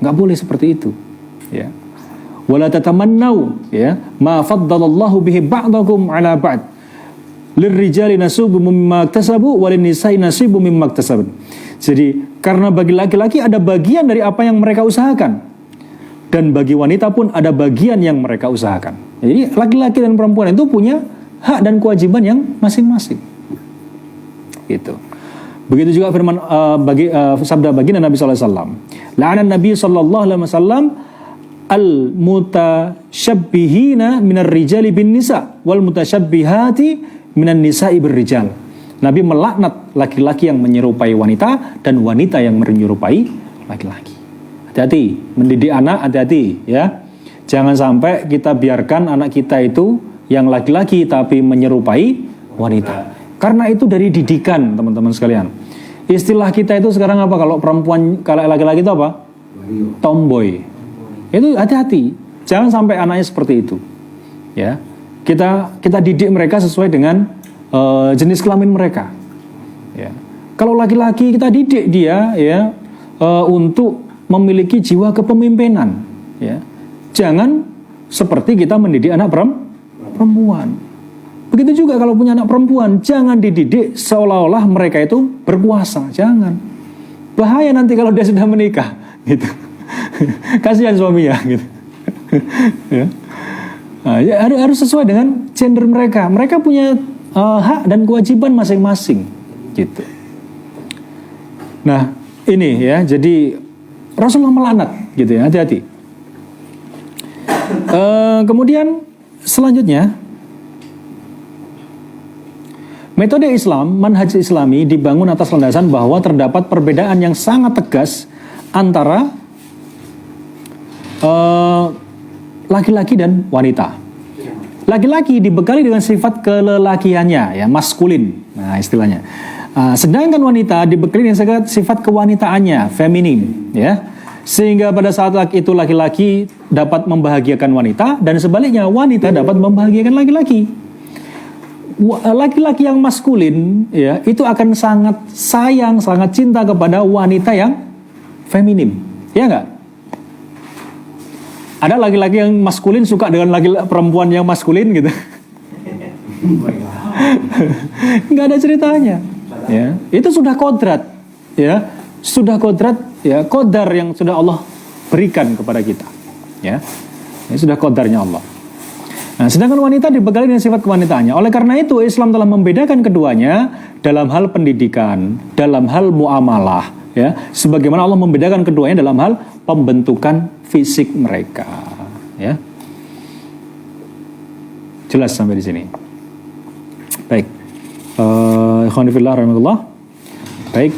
Speaker 1: Nggak boleh seperti itu. Ya. Wala tatamannau, ya, ma faddalallahu bihi ba'dakum 'ala ba'd. Lirrijali nasibu mimma iktasabu walin nisa'i nasibu mimma iktasabun. Jadi karena bagi laki-laki ada bagian dari apa yang mereka usahakan, dan bagi wanita pun ada bagian yang mereka usahakan. Jadi laki-laki dan perempuan itu punya hak dan kewajiban yang masing-masing. Gitu. Begitu juga firman sabda baginda Nabi sallallahu alaihi wasallam. La'ana Nabi sallallahu alaihi wasallam al-mutasyabbihina minar rijali bin nisa wal mutasyabbihati minan nisa'i birrijal. Nabi melaknat laki-laki yang menyerupai wanita dan wanita yang menyerupai laki-laki. Hati-hati, mendidik anak hati-hati ya. Jangan sampai kita biarkan anak kita itu yang laki-laki tapi menyerupai wanita. Karena itu dari didikan, teman-teman sekalian. Istilah kita itu sekarang apa? Kalau perempuan, kalau laki-laki itu apa? Tomboy. Itu hati-hati. Jangan sampai anaknya seperti itu. Ya. Kita didik mereka sesuai dengan jenis kelamin mereka. Ya. Kalau laki-laki kita didik dia ya untuk memiliki jiwa kepemimpinan. Ya. Jangan seperti kita mendidik anak perempuan. Begitu juga kalau punya anak perempuan, jangan dididik seolah-olah mereka itu berkuasa. Jangan. Bahaya nanti kalau dia sudah menikah. Gitu. Kasihan suaminya. Gitu. Ya. Nah, ya, harus sesuai dengan gender mereka. Mereka punya hak dan kewajiban masing-masing, gitu. Nah, ini ya, jadi Rasulullah melaknat, gitu ya, hati-hati. Kemudian selanjutnya, metode Islam, manhaj Islami dibangun atas landasan bahwa terdapat perbedaan yang sangat tegas antara laki-laki dan wanita. Laki-laki dibekali dengan sifat kelelakiannya, ya, maskulin, nah istilahnya. Sedangkan wanita dibekali dengan sifat kewanitaannya, feminin, ya. Sehingga pada saat itu laki-laki dapat membahagiakan wanita dan sebaliknya wanita dapat membahagiakan laki-laki. Laki-laki yang maskulin, ya, itu akan sangat sayang, sangat cinta kepada wanita yang feminim, ya enggak? Ada laki-laki yang maskulin suka dengan perempuan yang maskulin gitu. Nggak ada ceritanya. Ya, itu sudah kodrat, ya, sudah kodrat, ya, kodar yang sudah Allah berikan kepada kita, ya, ini sudah kodarnya Allah. Nah, sedangkan wanita dibekali dengan sifat kewanitaannya. Oleh karena itu, Islam telah membedakan keduanya dalam hal pendidikan, dalam hal muamalah, ya, sebagaimana Allah membedakan keduanya dalam hal pembentukan fisik mereka, ya. Jelas sampai di sini. Baik. Ikhwan fillah rahimakumullah. Baik,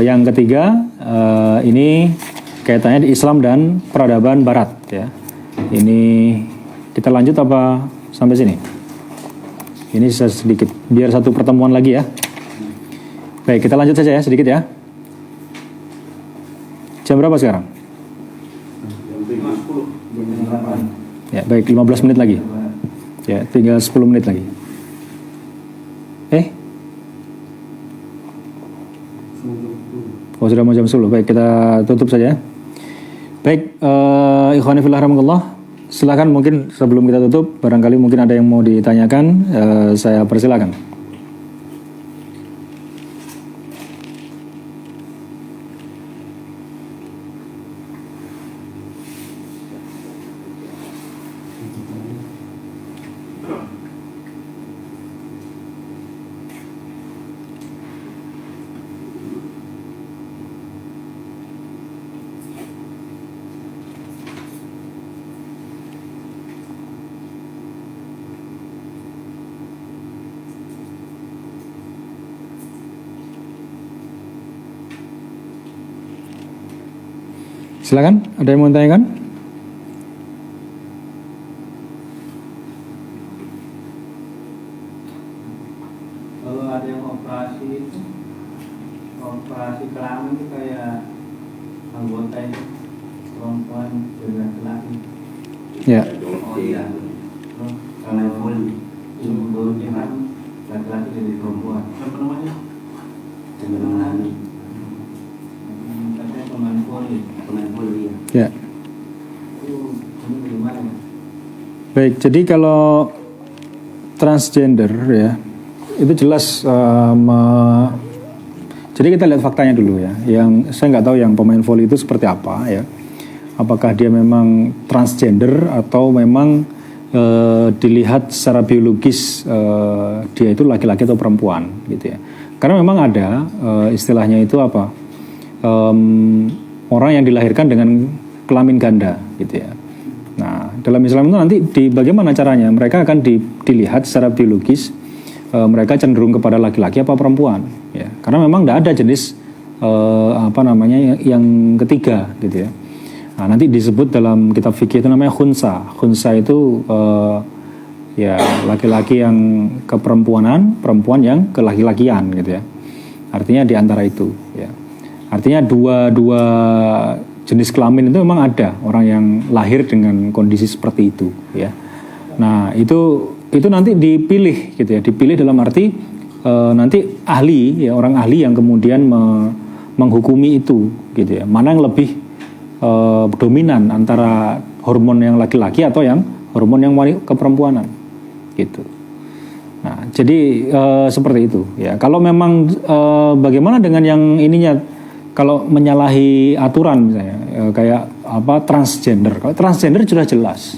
Speaker 1: yang ketiga ini kaitannya di Islam dan peradaban barat, ya. Ini kita lanjut apa sampai sini? Ini sedikit biar satu pertemuan lagi ya. Baik, kita lanjut saja ya sedikit ya. Jam berapa sekarang? Ya, baik, 15 menit lagi. Ya, tinggal 10 menit lagi. Oh, sudah mau jam 10. Baik, kita tutup saja. Baik, ikhwani fillah rahimakumullah. Silakan, mungkin sebelum kita tutup, barangkali mungkin ada yang mau ditanyakan, saya persilakan. Silakan, ada yang mau tanyakan?
Speaker 2: Kalau ada yang operasi kelamin itu kayak anggota itu perempuan dan laki-laki.
Speaker 1: Ya.
Speaker 2: Oh iya. Kalau sumbernya kan laki-laki dari perempuan. Apa namanya? Menangani. Katanya pemain voli.
Speaker 1: Ya. Baik, jadi kalau transgender ya, jelas. Jadi kita lihat faktanya dulu ya. Yang saya nggak tahu yang pemain voli itu seperti apa ya. Apakah dia memang transgender atau memang dilihat secara biologis dia itu laki-laki atau perempuan gitu ya. Karena memang ada istilahnya itu apa, orang yang dilahirkan dengan kelamin ganda gitu ya. Nah dalam Islam itu nanti bagaimana caranya mereka akan dilihat secara biologis, mereka cenderung kepada laki-laki apa perempuan ya. Karena memang tidak ada jenis yang ketiga gitu ya. Nah, nanti disebut dalam kitab fikih itu namanya khunsa. Khunsa itu ya laki-laki yang keperempuanan, perempuan yang kelaki-lakian gitu ya. Artinya di antara itu ya. Artinya dua jenis kelamin itu memang ada orang yang lahir dengan kondisi seperti itu ya. Nah, itu nanti dipilih gitu ya. Dipilih dalam arti nanti ahli ya, orang ahli yang kemudian menghukumi itu gitu ya. Mana yang lebih dominan antara hormon yang laki-laki atau yang hormon yang keperempuanan gitu. Nah, jadi seperti itu ya. Kalau memang bagaimana dengan yang ininya, kalau menyalahi aturan misalnya kayak apa transgender. Kalau transgender sudah jelas.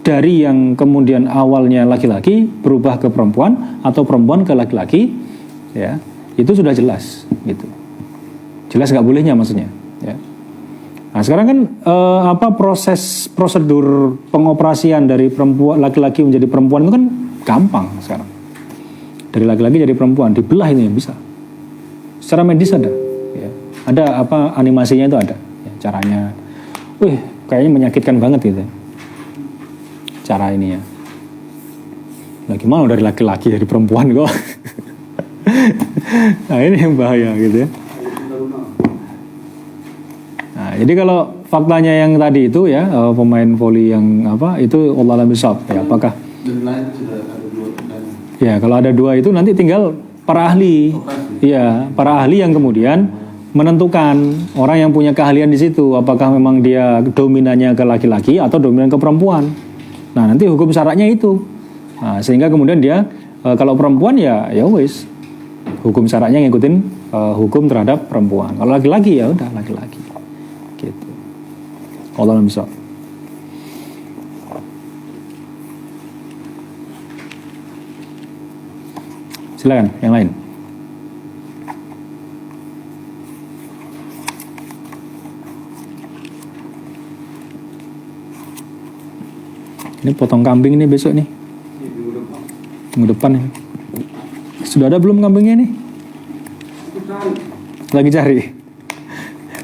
Speaker 1: Dari yang kemudian awalnya laki-laki berubah ke perempuan atau perempuan ke laki-laki ya, itu sudah jelas gitu. Jelas nggak bolehnya maksudnya ya. Nah sekarang kan prosedur pengoperasian dari perempuan laki-laki menjadi perempuan itu kan gampang sekarang. Dari laki-laki jadi perempuan dibelah ini bisa. Secara medis ada ya. Ada animasinya itu ada ya, caranya. Kayaknya menyakitkan banget gitu. Cara ini ya. Nah gimana dari laki-laki jadi perempuan kok. Nah ini yang bahaya gitu ya. Nah, jadi kalau faktanya yang tadi itu ya, pemain voli yang itu Allah alam bisawab ya, apakah ya kalau ada dua itu nanti tinggal para ahli. Iya, para ahli yang kemudian menentukan orang yang punya keahlian di situ, apakah memang dia dominannya ke laki-laki atau dominan ke perempuan. Nah, nanti hukum syaratnya itu. Nah, sehingga kemudian dia kalau perempuan ya wis. Hukum syaratnya ngikutin hukum terhadap perempuan. Kalau laki-laki ya udah laki-laki. Gitu. Allah bisa. Silakan yang lain. Ini potong kambing ini besok nih. Minggu depan ya. Sudah ada belum kambingnya nih? Lagi cari.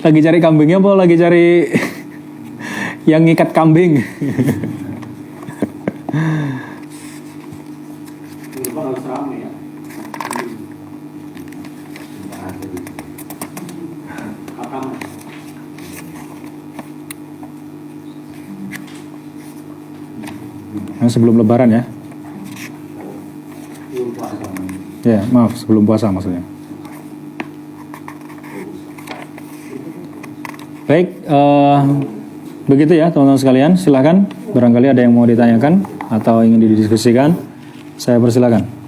Speaker 1: Lagi cari kambingnya apa lagi cari yang ngikat kambing? Sebelum lebaran ya. Ya, maaf, sebelum puasa maksudnya. Baik, begitu ya teman-teman sekalian. Silakan, barangkali ada yang mau ditanyakan atau ingin didiskusikan, saya persilakan.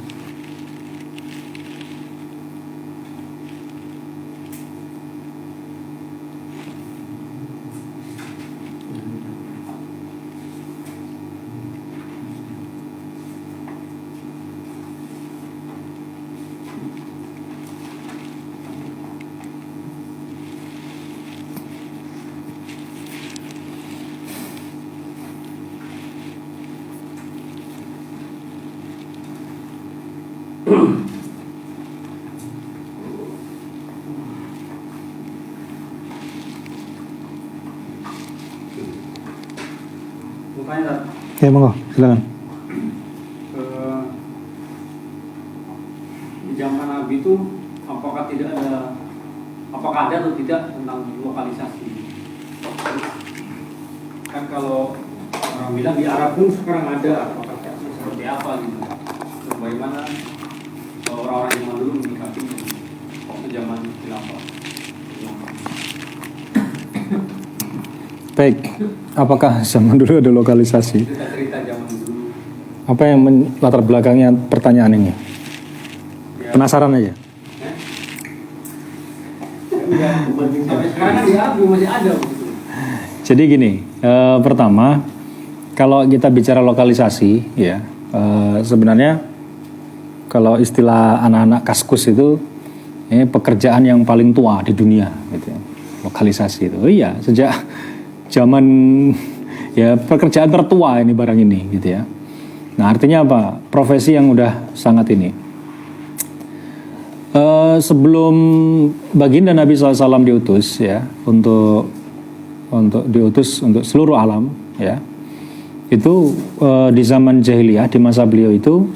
Speaker 1: Ya monggo, silakan.
Speaker 2: Di zaman Nabi itu apakah ada atau tidak tentang lokalisasi? Kan kalau orang bilang di Arab pun sekarang ada, apakah seperti apa gitu? Bagaimana orang-orang yang dulu menyikapi waktu zaman khilafah?
Speaker 1: Baik, apakah zaman dulu ada lokalisasi?
Speaker 2: Cerita zaman dulu.
Speaker 1: Apa yang latar belakangnya pertanyaan ini? Penasaran aja.
Speaker 2: Sampai sekarang kan di Arab juga masih ada begitu.
Speaker 1: Jadi gini, pertama kalau kita bicara lokalisasi, ya sebenarnya kalau istilah anak-anak kaskus itu ini pekerjaan yang paling tua di dunia, gitu ya. Lokalisasi itu, iya sejak zaman ya pekerjaan tertua ini barang ini, gitu ya. Nah artinya apa? Profesi yang udah sangat ini. Sebelum baginda Nabi SAW diutus ya untuk diutus untuk seluruh alam ya, itu di zaman jahiliyah di masa beliau itu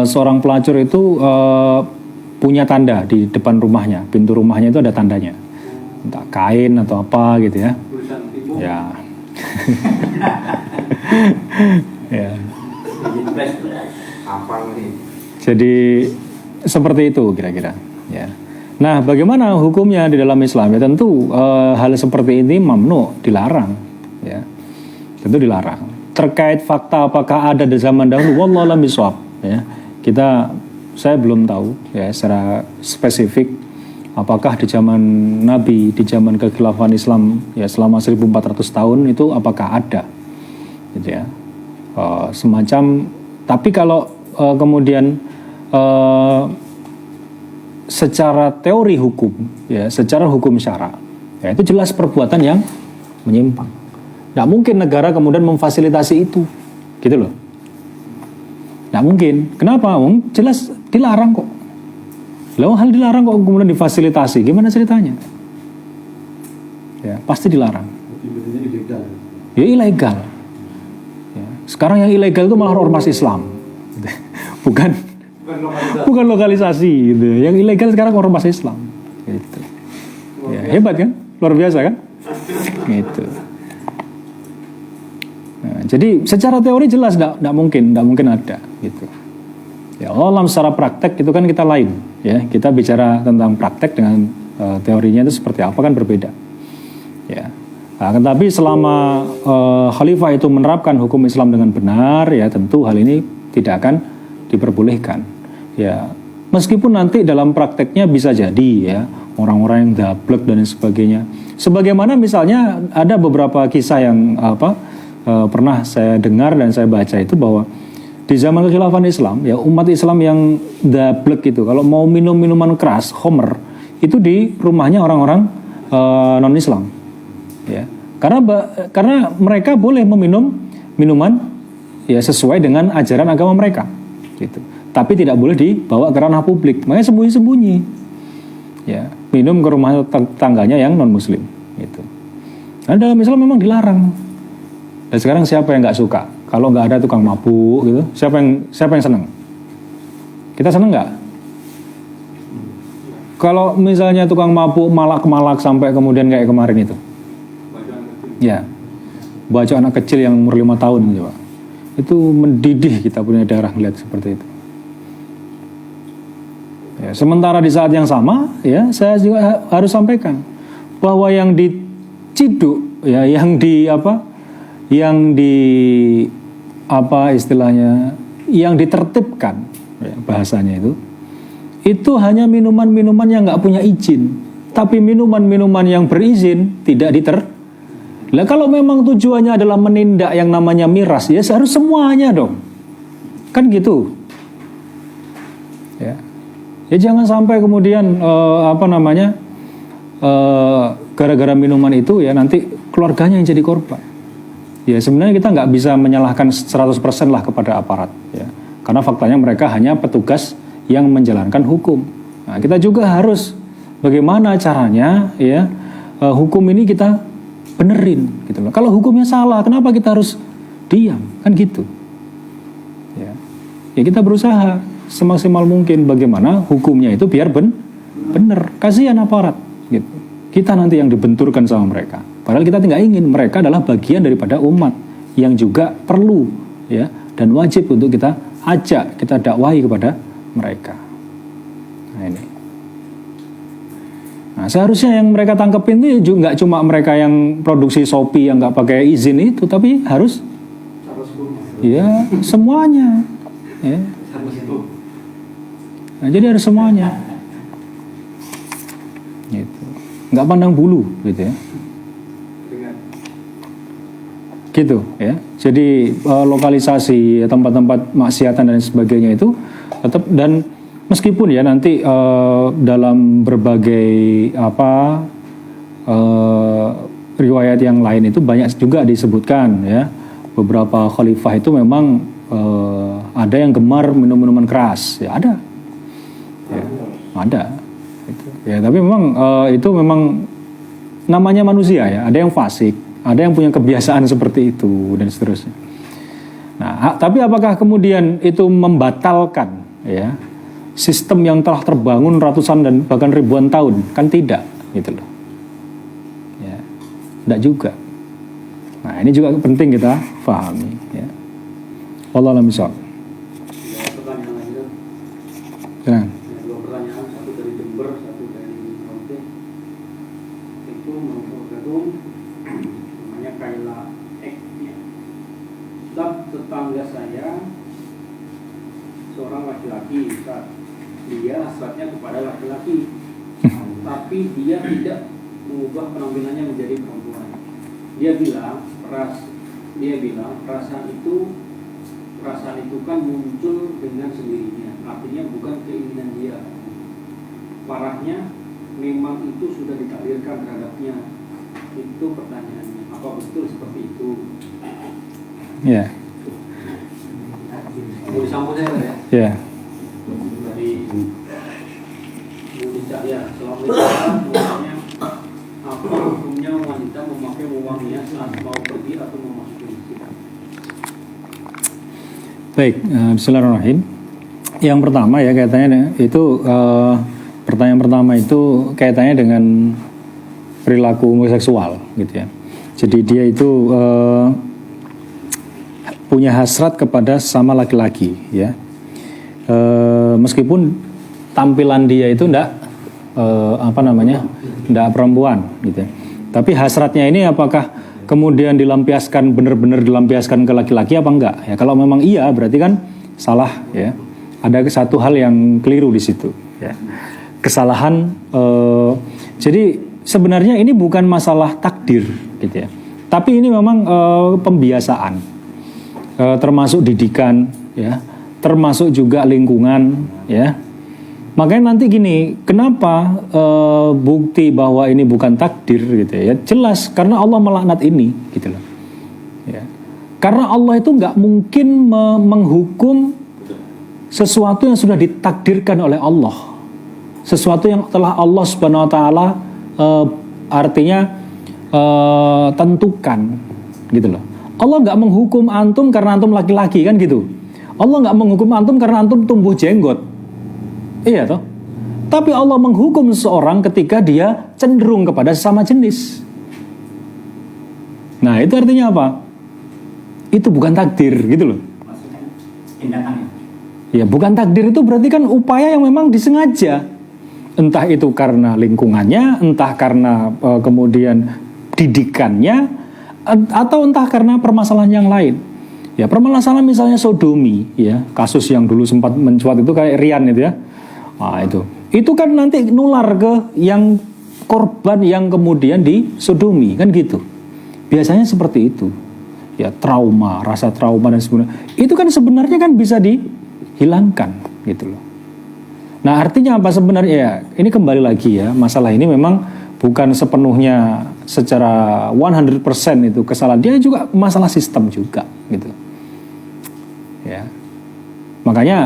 Speaker 1: seorang pelacur itu punya tanda di depan rumahnya, pintu rumahnya itu ada tandanya, entah kain atau apa gitu ya.
Speaker 2: Tulisan ibu.
Speaker 1: Ya. Ya.
Speaker 2: Apa nih?
Speaker 1: Jadi seperti itu kira-kira ya. Nah, bagaimana hukumnya di dalam Islam? Ya tentu hal seperti ini mamnu, dilarang ya. Tentu dilarang. Terkait fakta apakah ada di zaman dahulu, wallahu a'lam bishawab ya. Saya belum tahu ya secara spesifik apakah di zaman Nabi, di zaman kekhilafan Islam ya selama 1400 tahun itu apakah ada gitu ya. Semacam, tapi kalau kemudian secara teori hukum ya, secara hukum syara ya itu jelas perbuatan yang menyimpang. Nggak mungkin negara kemudian memfasilitasi itu gitu loh, nggak mungkin. Kenapa? Jelas dilarang kok. Lalu hal dilarang kok kemudian difasilitasi, gimana ceritanya? Ya pasti dilarang. Ya ilegal ya. Sekarang yang ilegal itu malah ormas Islam bukan lokalisasi gitu. Yang ilegal sekarang ormas Islam gitu. Ya, hebat kan? Luar biasa kan? Gitu. Nah, jadi secara teori jelas nggak mungkin ada gitu. Ya Allah, secara praktek itu kan kita lain ya. Kita bicara tentang praktek dengan teorinya itu seperti apa kan berbeda. Ya. Nah, tetapi selama khalifah itu menerapkan hukum Islam dengan benar ya tentu hal ini tidak akan diperbolehkan. Ya, meskipun nanti dalam prakteknya bisa jadi ya orang-orang yang dablek dan sebagainya. Sebagaimana misalnya ada beberapa kisah yang pernah saya dengar dan saya baca itu bahwa di zaman kekhilafan Islam ya umat Islam yang dablek itu kalau mau minum minuman keras, khamr, itu di rumahnya orang-orang non-Islam. Ya. Karena mereka boleh meminum minuman ya sesuai dengan ajaran agama mereka gitu. Tapi tidak boleh dibawa ke ranah publik, makanya sembunyi-sembunyi. Ya, minum ke rumah tangganya yang non Muslim. Gitu. Nah, dalam Islam memang dilarang. Dan sekarang siapa yang nggak suka? Kalau nggak ada tukang mabuk, gitu, siapa yang seneng? Kita seneng nggak? Kalau misalnya tukang mabuk malak-malak sampai kemudian kayak kemarin itu, ya, baju anak kecil yang umur 5 tahun gitu, Pak. Itu mendidih kita punya darah melihat seperti itu. Ya, sementara di saat yang sama, ya saya juga harus sampaikan bahwa yang diciduk, ya, yang ditertibkan, ya, bahasanya itu hanya minuman-minuman yang nggak punya izin, tapi minuman-minuman yang berizin tidak Lah kalau memang tujuannya adalah menindak yang namanya miras, ya harus semuanya dong, kan gitu, ya. Ya jangan sampai kemudian gara-gara minuman itu ya nanti keluarganya yang jadi korban. Ya sebenarnya kita nggak bisa menyalahkan 100% lah kepada aparat ya. Karena faktanya mereka hanya petugas yang menjalankan hukum. Nah, kita juga harus bagaimana caranya ya hukum ini kita benerin gitu loh. Kalau hukumnya salah, kenapa kita harus diam? Kan gitu. Ya kita berusaha semaksimal mungkin bagaimana hukumnya itu biar bener. Kasihan aparat gitu. Kita nanti yang dibenturkan sama mereka. Padahal kita tidak ingin, mereka adalah bagian daripada umat yang juga perlu ya dan wajib untuk kita ajak, kita dakwahi kepada mereka. Nah ini. Nah seharusnya yang mereka tangkepin itu juga nggak cuma mereka yang produksi Shopee yang nggak pakai izin itu, tapi harus Ya, semuanya. Ya. Nah, jadi ada semuanya. Gitu. Nggak pandang bulu, gitu ya. Gitu ya. Jadi lokalisasi tempat-tempat maksiatan dan sebagainya itu tetap, dan meskipun ya nanti dalam berbagai riwayat yang lain itu banyak juga disebutkan ya, beberapa khalifah itu memang ada yang gemar minum minuman keras, ya ada, ya, ada. Gitu. Ya tapi memang itu memang namanya manusia ya, ada yang fasik, ada yang punya kebiasaan seperti itu dan seterusnya. Nah, tapi apakah kemudian itu membatalkan ya sistem yang telah terbangun ratusan dan bahkan ribuan tahun? Kan tidak, gitu loh. Ya, tidak juga. Nah, ini juga penting kita pahami. Ya. Wallahu a'lam bishawab.
Speaker 2: Pertanyaan lagi dong.
Speaker 1: Jangan.
Speaker 2: Dua pertanyaan, satu dari Jember, satu dari Rote. Itu menurut namanya Kaila X ya. Ustaz, tetangga saya seorang laki-laki, Ustaz. Dia hasratnya kepada laki-laki, tapi dia tidak mengubah penampilannya menjadi perempuan. Dia bilang perasaan itu kan muncul dengan sendirinya, artinya bukan keinginan dia. Parahnya memang itu sudah ditakdirkan terhadapnya. Itu pertanyaannya, apa betul seperti itu?
Speaker 1: Ya.
Speaker 2: Mau disambung saya ya?
Speaker 1: Ya.
Speaker 2: Dari Indonesia ya, Assalamualaikum. Apa hukumnya wanita memakai wewangian saat mau pergi atau memasuki masjid?
Speaker 1: Baik, bismillahirrahmanirrahim. Yang pertama ya kaitannya itu pertanyaan pertama itu kaitannya dengan perilaku homoseksual gitu ya. Jadi dia itu punya hasrat kepada sama laki-laki ya. Meskipun tampilan dia itu enggak enggak perempuan gitu ya. Tapi hasratnya ini apakah kemudian dilampiaskan, benar-benar dilampiaskan ke laki-laki apa enggak? Ya kalau memang iya berarti kan salah ya. Ada satu hal yang keliru di situ ya. Kesalahan jadi sebenarnya ini bukan masalah takdir gitu ya. Tapi ini memang pembiasaan. Termasuk didikan ya, termasuk juga lingkungan ya. Makanya nanti gini, kenapa bukti bahwa ini bukan takdir gitu ya? Jelas karena Allah melaknat ini gitu loh. Ya. Karena Allah itu nggak mungkin menghukum sesuatu yang sudah ditakdirkan oleh Allah, sesuatu yang telah Allah Subhanahu Wa Taala artinya tentukan gitu loh. Allah nggak menghukum antum karena antum laki-laki kan gitu. Allah nggak menghukum antum karena antum tumbuh jenggot. Iya toh. Tapi Allah menghukum seseorang ketika dia cenderung kepada sesama jenis. Nah itu artinya apa? Itu bukan takdir gitu loh.
Speaker 2: Maksudnya tindakannya?
Speaker 1: Ya bukan takdir itu berarti kan upaya yang memang disengaja. Entah itu karena lingkungannya, entah karena kemudian didikannya, atau entah karena permasalahan yang lain. Ya permasalahan misalnya sodomi, ya kasus yang dulu sempat mencuat itu kayak Rian itu ya. Nah itu kan nanti nular ke yang korban yang kemudian disodomi kan gitu. Biasanya seperti itu. Ya trauma, rasa trauma dan sebagainya. Itu kan sebenarnya kan bisa dihilangkan gitu loh. Nah artinya apa sebenarnya ya? Ini kembali lagi ya, masalah ini memang bukan sepenuhnya secara 100% itu kesalahan dia, juga masalah sistem juga gitu. Ya. Makanya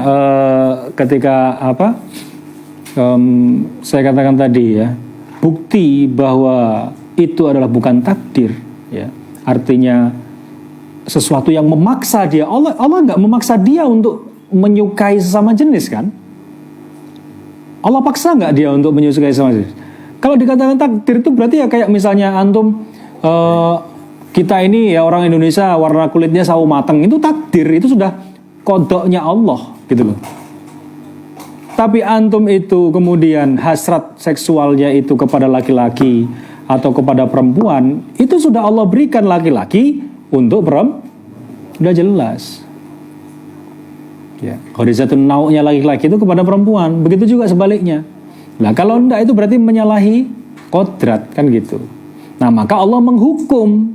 Speaker 1: ketika saya katakan tadi ya, bukti bahwa itu adalah bukan takdir ya. Artinya sesuatu yang memaksa dia. Allah nggak memaksa dia untuk menyukai sesama jenis kan? Allah paksa nggak dia untuk menyukai sesama jenis? Kalau dikatakan takdir itu berarti ya kayak misalnya antum kita ini ya orang Indonesia warna kulitnya sawo mateng, itu takdir, itu sudah kodoknya Allah gitu loh. Tapi antum itu kemudian hasrat seksualnya itu kepada laki-laki atau kepada perempuan, itu sudah Allah berikan laki-laki untuk perempuan. Udah jelas. Ya, gharizatul nau'nya laki-laki itu kepada perempuan. Begitu juga sebaliknya. Nah, kalau enggak itu berarti menyalahi kodrat kan gitu. Nah, maka Allah menghukum.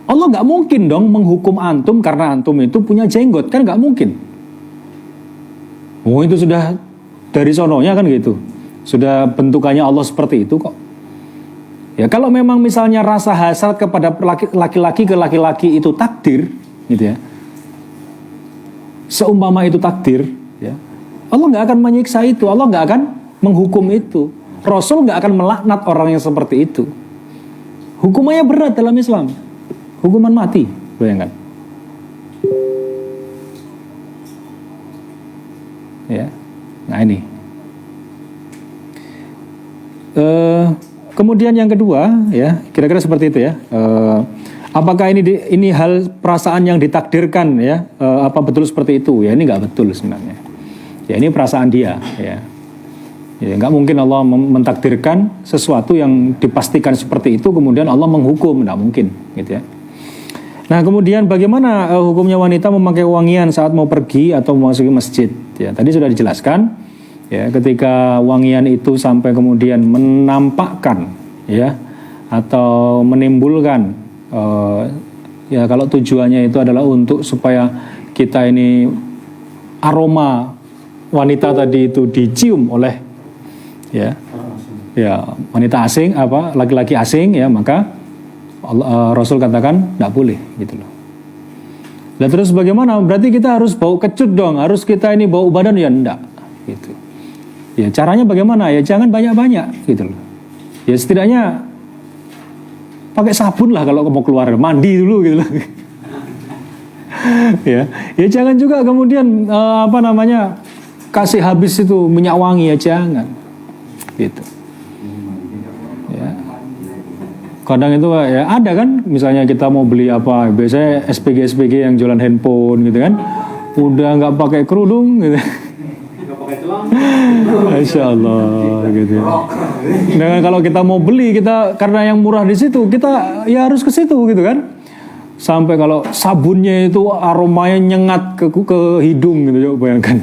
Speaker 1: Allah nggak mungkin dong menghukum antum karena antum itu punya jenggot, kan nggak mungkin. Oh, itu sudah dari sononya kan gitu. Sudah bentukannya Allah seperti itu kok. Ya, kalau memang misalnya rasa hasrat kepada laki-laki ke laki-laki itu takdir, gitu ya. Seumpama itu takdir, ya, Allah nggak akan menyiksa itu, Allah nggak akan menghukum itu. Rasul nggak akan melaknat orang yang seperti itu. Hukumannya berat dalam Islam, hukuman mati, bayangkan. Ya, nah ini. Kemudian yang kedua, ya, kira-kira seperti itu ya. Apakah ini hal perasaan yang ditakdirkan ya? Apa betul seperti itu? Ya, ini nggak betul sebenarnya. Ya, ini perasaan dia. Ya, ya nggak mungkin Allah mentakdirkan sesuatu yang dipastikan seperti itu kemudian Allah menghukum, nggak mungkin, gitu ya. Nah, kemudian bagaimana hukumnya wanita memakai wangian saat mau pergi atau memasuki masjid? Ya, tadi sudah dijelaskan. Ya, ketika wangian itu sampai kemudian menampakkan, ya, atau menimbulkan ya kalau tujuannya itu adalah untuk supaya kita ini aroma wanita tadi itu dicium oleh ya wanita asing, apa laki-laki asing, ya, maka Rasul katakan tidak boleh, gitu loh. Dan terus bagaimana? Berarti kita harus bau kecut dong, harus kita ini bau badan, ya enggak, gitu. Ya caranya bagaimana? Ya jangan banyak-banyak, gitu loh. Ya setidaknya pakai sabun lah kalau mau keluar, mandi dulu gitu loh. Ya jangan juga kemudian kasih habis itu minyak wangi, ya jangan, gitu. Ya. Kadang itu ya ada kan, misalnya kita mau beli apa, biasanya SPG yang jualan handphone gitu kan, udah nggak pakai kerudung gitu. Masya Allah, gitu ya. Dengan kalau kita mau beli, kita karena yang murah di situ, kita ya harus ke situ gitu kan. Sampai kalau sabunnya itu aromanya nyengat ke hidung gitu, coba bayangkan.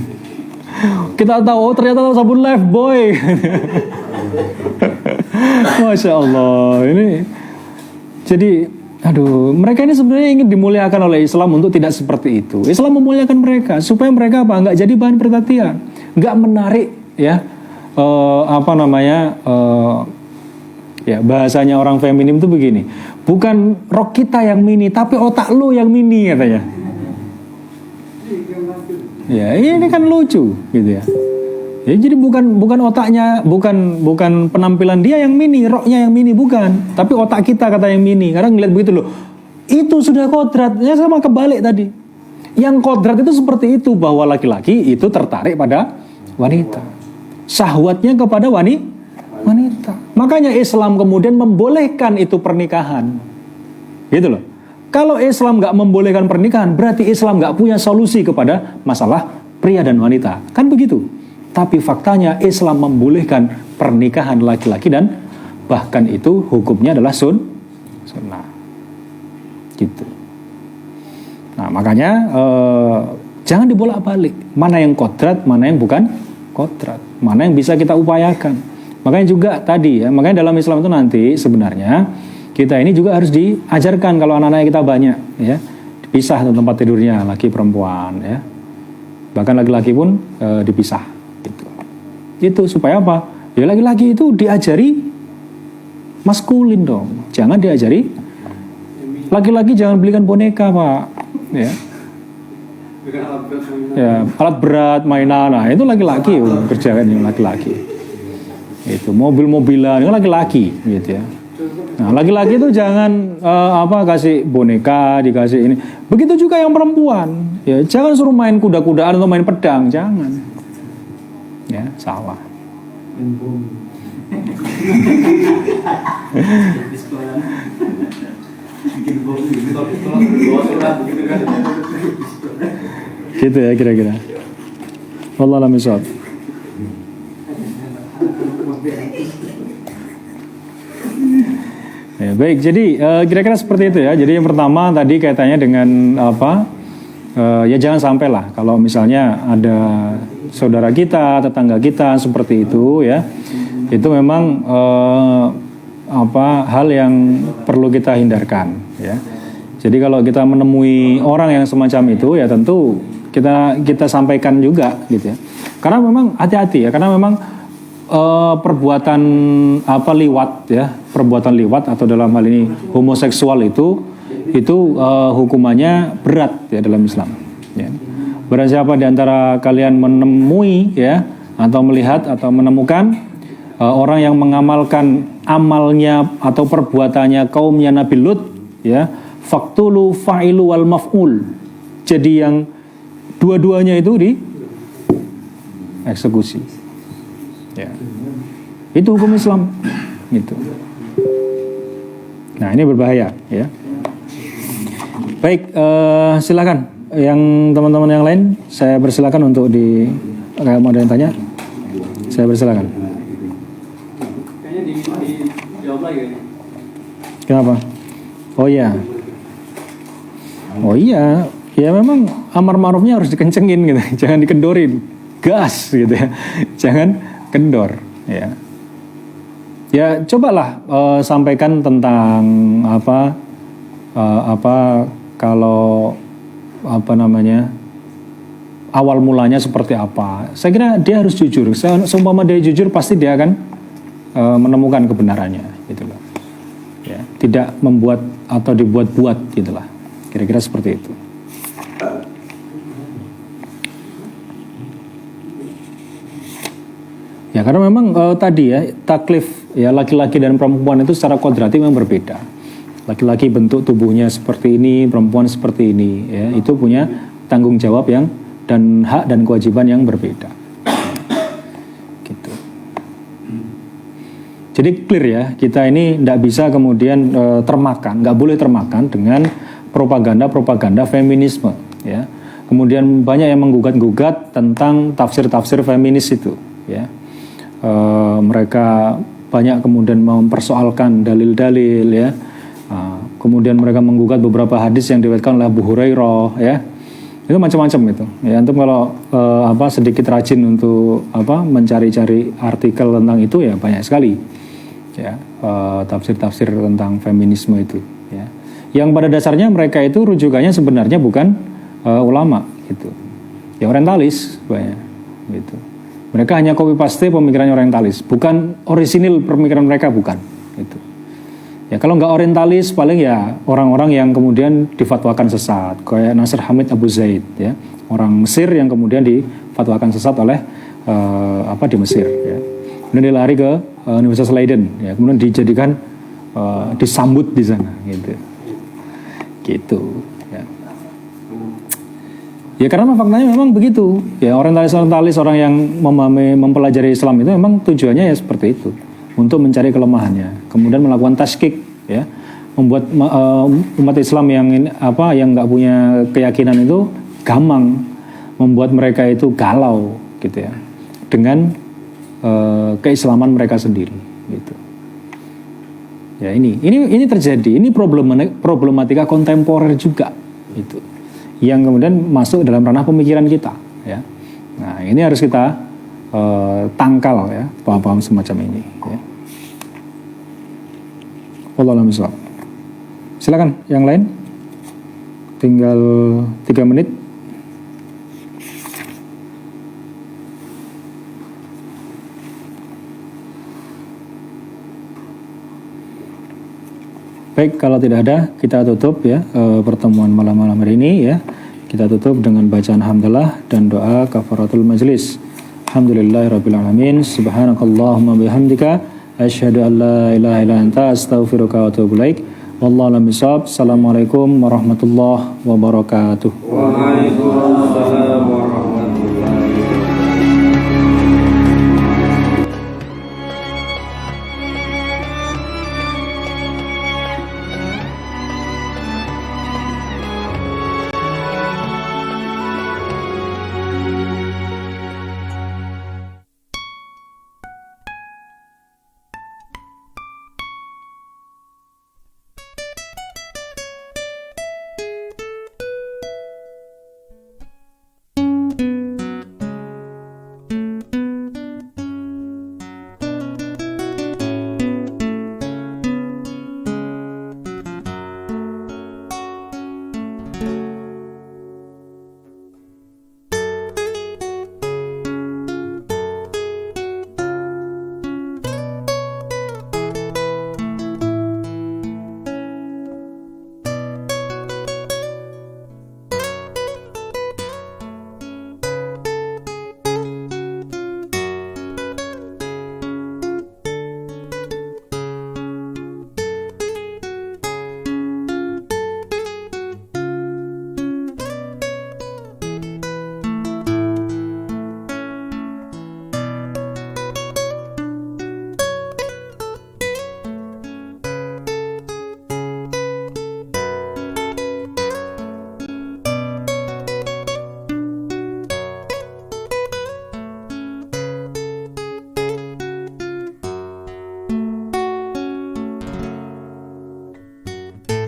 Speaker 1: Kita tahu, oh ternyata sabun Lifebuoy. Masya Allah, ini jadi, aduh, mereka ini sebenarnya ingin dimuliakan oleh Islam untuk tidak seperti itu. Islam memuliakan mereka supaya mereka apa? Nggak jadi bahan perhatian, nggak menarik, ya, ya bahasanya orang feminim itu begini, bukan rok kita yang mini, tapi otak lu yang mini katanya. Ya ini kan lucu, gitu ya. Ya, jadi bukan otaknya, bukan penampilan dia yang mini, roknya yang mini, bukan. Tapi otak kita kata yang mini. Karena ngeliat begitu loh. Itu sudah kodrat. Ya sama kebalik tadi. Yang kodrat itu seperti itu, bahwa laki-laki itu tertarik pada wanita. Syahwatnya kepada wanita. Makanya Islam kemudian membolehkan itu pernikahan. Gitu loh. Kalau Islam nggak membolehkan pernikahan, berarti Islam nggak punya solusi kepada masalah pria dan wanita. Kan begitu. Tapi faktanya Islam membolehkan pernikahan laki-laki dan bahkan itu hukumnya adalah sunnah. Gitu. Nah makanya jangan dibolak-balik. Mana yang kodrat, mana yang bukan kodrat. Mana yang bisa kita upayakan. Makanya juga tadi ya, makanya dalam Islam itu nanti sebenarnya kita ini juga harus diajarkan kalau anak-anak kita banyak, ya, dipisah tempat tidurnya laki perempuan, ya. Bahkan laki-laki pun dipisah. Itu supaya apa? Ya laki-laki itu diajari maskulin dong. Jangan diajari laki-laki, jangan belikan boneka, Pak. Ya. Ya, alat berat, mainan. Nah, itu laki-laki kerjaan yang laki-laki. Itu mobil-mobilan, itu laki-laki gitu ya. Nah, laki-laki itu jangan kasih boneka, dikasih ini. Begitu juga yang perempuan. Ya, jangan suruh main kuda-kudaan atau main pedang, jangan. Ya, salah. Gitu ya kira-kira. Wallahu a'lam bishawab. Ya, baik, jadi kira-kira seperti itu ya. Jadi yang pertama tadi kaitannya dengan ya jangan sampai lah kalau misalnya ada saudara kita, tetangga kita seperti itu ya, itu memang hal yang perlu kita hindarkan ya. Jadi kalau kita menemui orang yang semacam itu ya tentu kita sampaikan juga gitu ya. Karena memang hati-hati ya, karena memang perbuatan liwat ya, perbuatan liwat atau dalam hal ini homoseksual itu hukumannya berat ya dalam Islam ya. Barang siapa di antara kalian menemui ya atau melihat atau menemukan orang yang mengamalkan amalnya atau perbuatannya kaumnya Nabi Lut ya, faqtulu fa'ilu wal maf'ul. Jadi yang dua-duanya itu di eksekusi. Ya. Itu hukum Islam gitu. Nah, ini berbahaya ya. Baik, silakan yang teman-teman yang lain, saya persilakan untuk mau ada yang tanya? Saya persilakan.
Speaker 2: Kayaknya dijawab lagi ya.
Speaker 1: Kenapa? Oh iya, ya memang amar ma'rufnya harus dikencengin gitu, jangan dikendorin, gas gitu ya, jangan kendor ya. Ya cobalah sampaikan tentang kalau awal mulanya seperti apa. Saya kira dia harus jujur. Seumpama dia jujur pasti dia akan menemukan kebenarannya gitu loh. Ya, tidak membuat atau dibuat-buat gitulah. Kira-kira seperti itu. Ya karena memang tadi ya taklif ya laki-laki dan perempuan itu secara kodrati memang berbeda. Laki-laki bentuk tubuhnya seperti ini, perempuan seperti ini ya, itu punya tanggung jawab dan hak dan kewajiban yang berbeda. Gitu. Jadi clear ya, kita ini tidak bisa kemudian nggak boleh termakan dengan propaganda feminisme ya. Kemudian banyak yang menggugat-gugat tentang tafsir-tafsir feminis itu ya. Mereka banyak kemudian mempersoalkan dalil-dalil ya. Kemudian mereka menggugat beberapa hadis yang diriwayatkan oleh Abu Hurairah ya. Itu macam-macam itu. Ya, antum kalau sedikit rajin untuk mencari-cari artikel tentang itu ya banyak sekali. Ya, tafsir-tafsir tentang feminisme itu ya. Yang pada dasarnya mereka itu rujukannya sebenarnya bukan ulama gitu. Ya orientalis banyak gitu. Mereka hanya copy paste pemikirannya orientalis, bukan orisinil pemikiran mereka, bukan gitu. Ya kalau nggak orientalis paling ya orang-orang yang kemudian difatwakan sesat kayak Nasir Hamid Abu Zaid ya, orang Mesir yang kemudian difatwakan sesat oleh di Mesir ya. Kemudian dia lari ke Universitas Leiden ya, kemudian dijadikan disambut di sana gitu ya. Ya karena faktanya memang begitu ya, orientalis orang yang mempelajari Islam itu memang tujuannya ya seperti itu, untuk mencari kelemahannya, kemudian melakukan taskik ya, membuat umat Islam yang nggak punya keyakinan itu gamang, membuat mereka itu galau gitu ya dengan keislaman mereka sendiri gitu. Ya ini terjadi, ini problematika kontemporer juga itu, yang kemudian masuk dalam ranah pemikiran kita ya. Nah ini harus kita tangkal ya, paham-paham semacam ini ya. Wallahualam bishawab. Silakan yang lain, tinggal 3 menit. Baik, kalau tidak ada, kita tutup ya pertemuan malam-malam hari ini ya. Kita tutup dengan bacaan hamdalah dan doa kafaratul majlis. Alhamdulillahirabbil alamin. Subhanakallahumma bihamdika asyhadu an la ilaha illa anta astaghfiruka wa atubu ilaik. Wallahu a'lam bishawab. Assalamualaikum warahmatullahi wabarakatuh. Waalaikumsalam.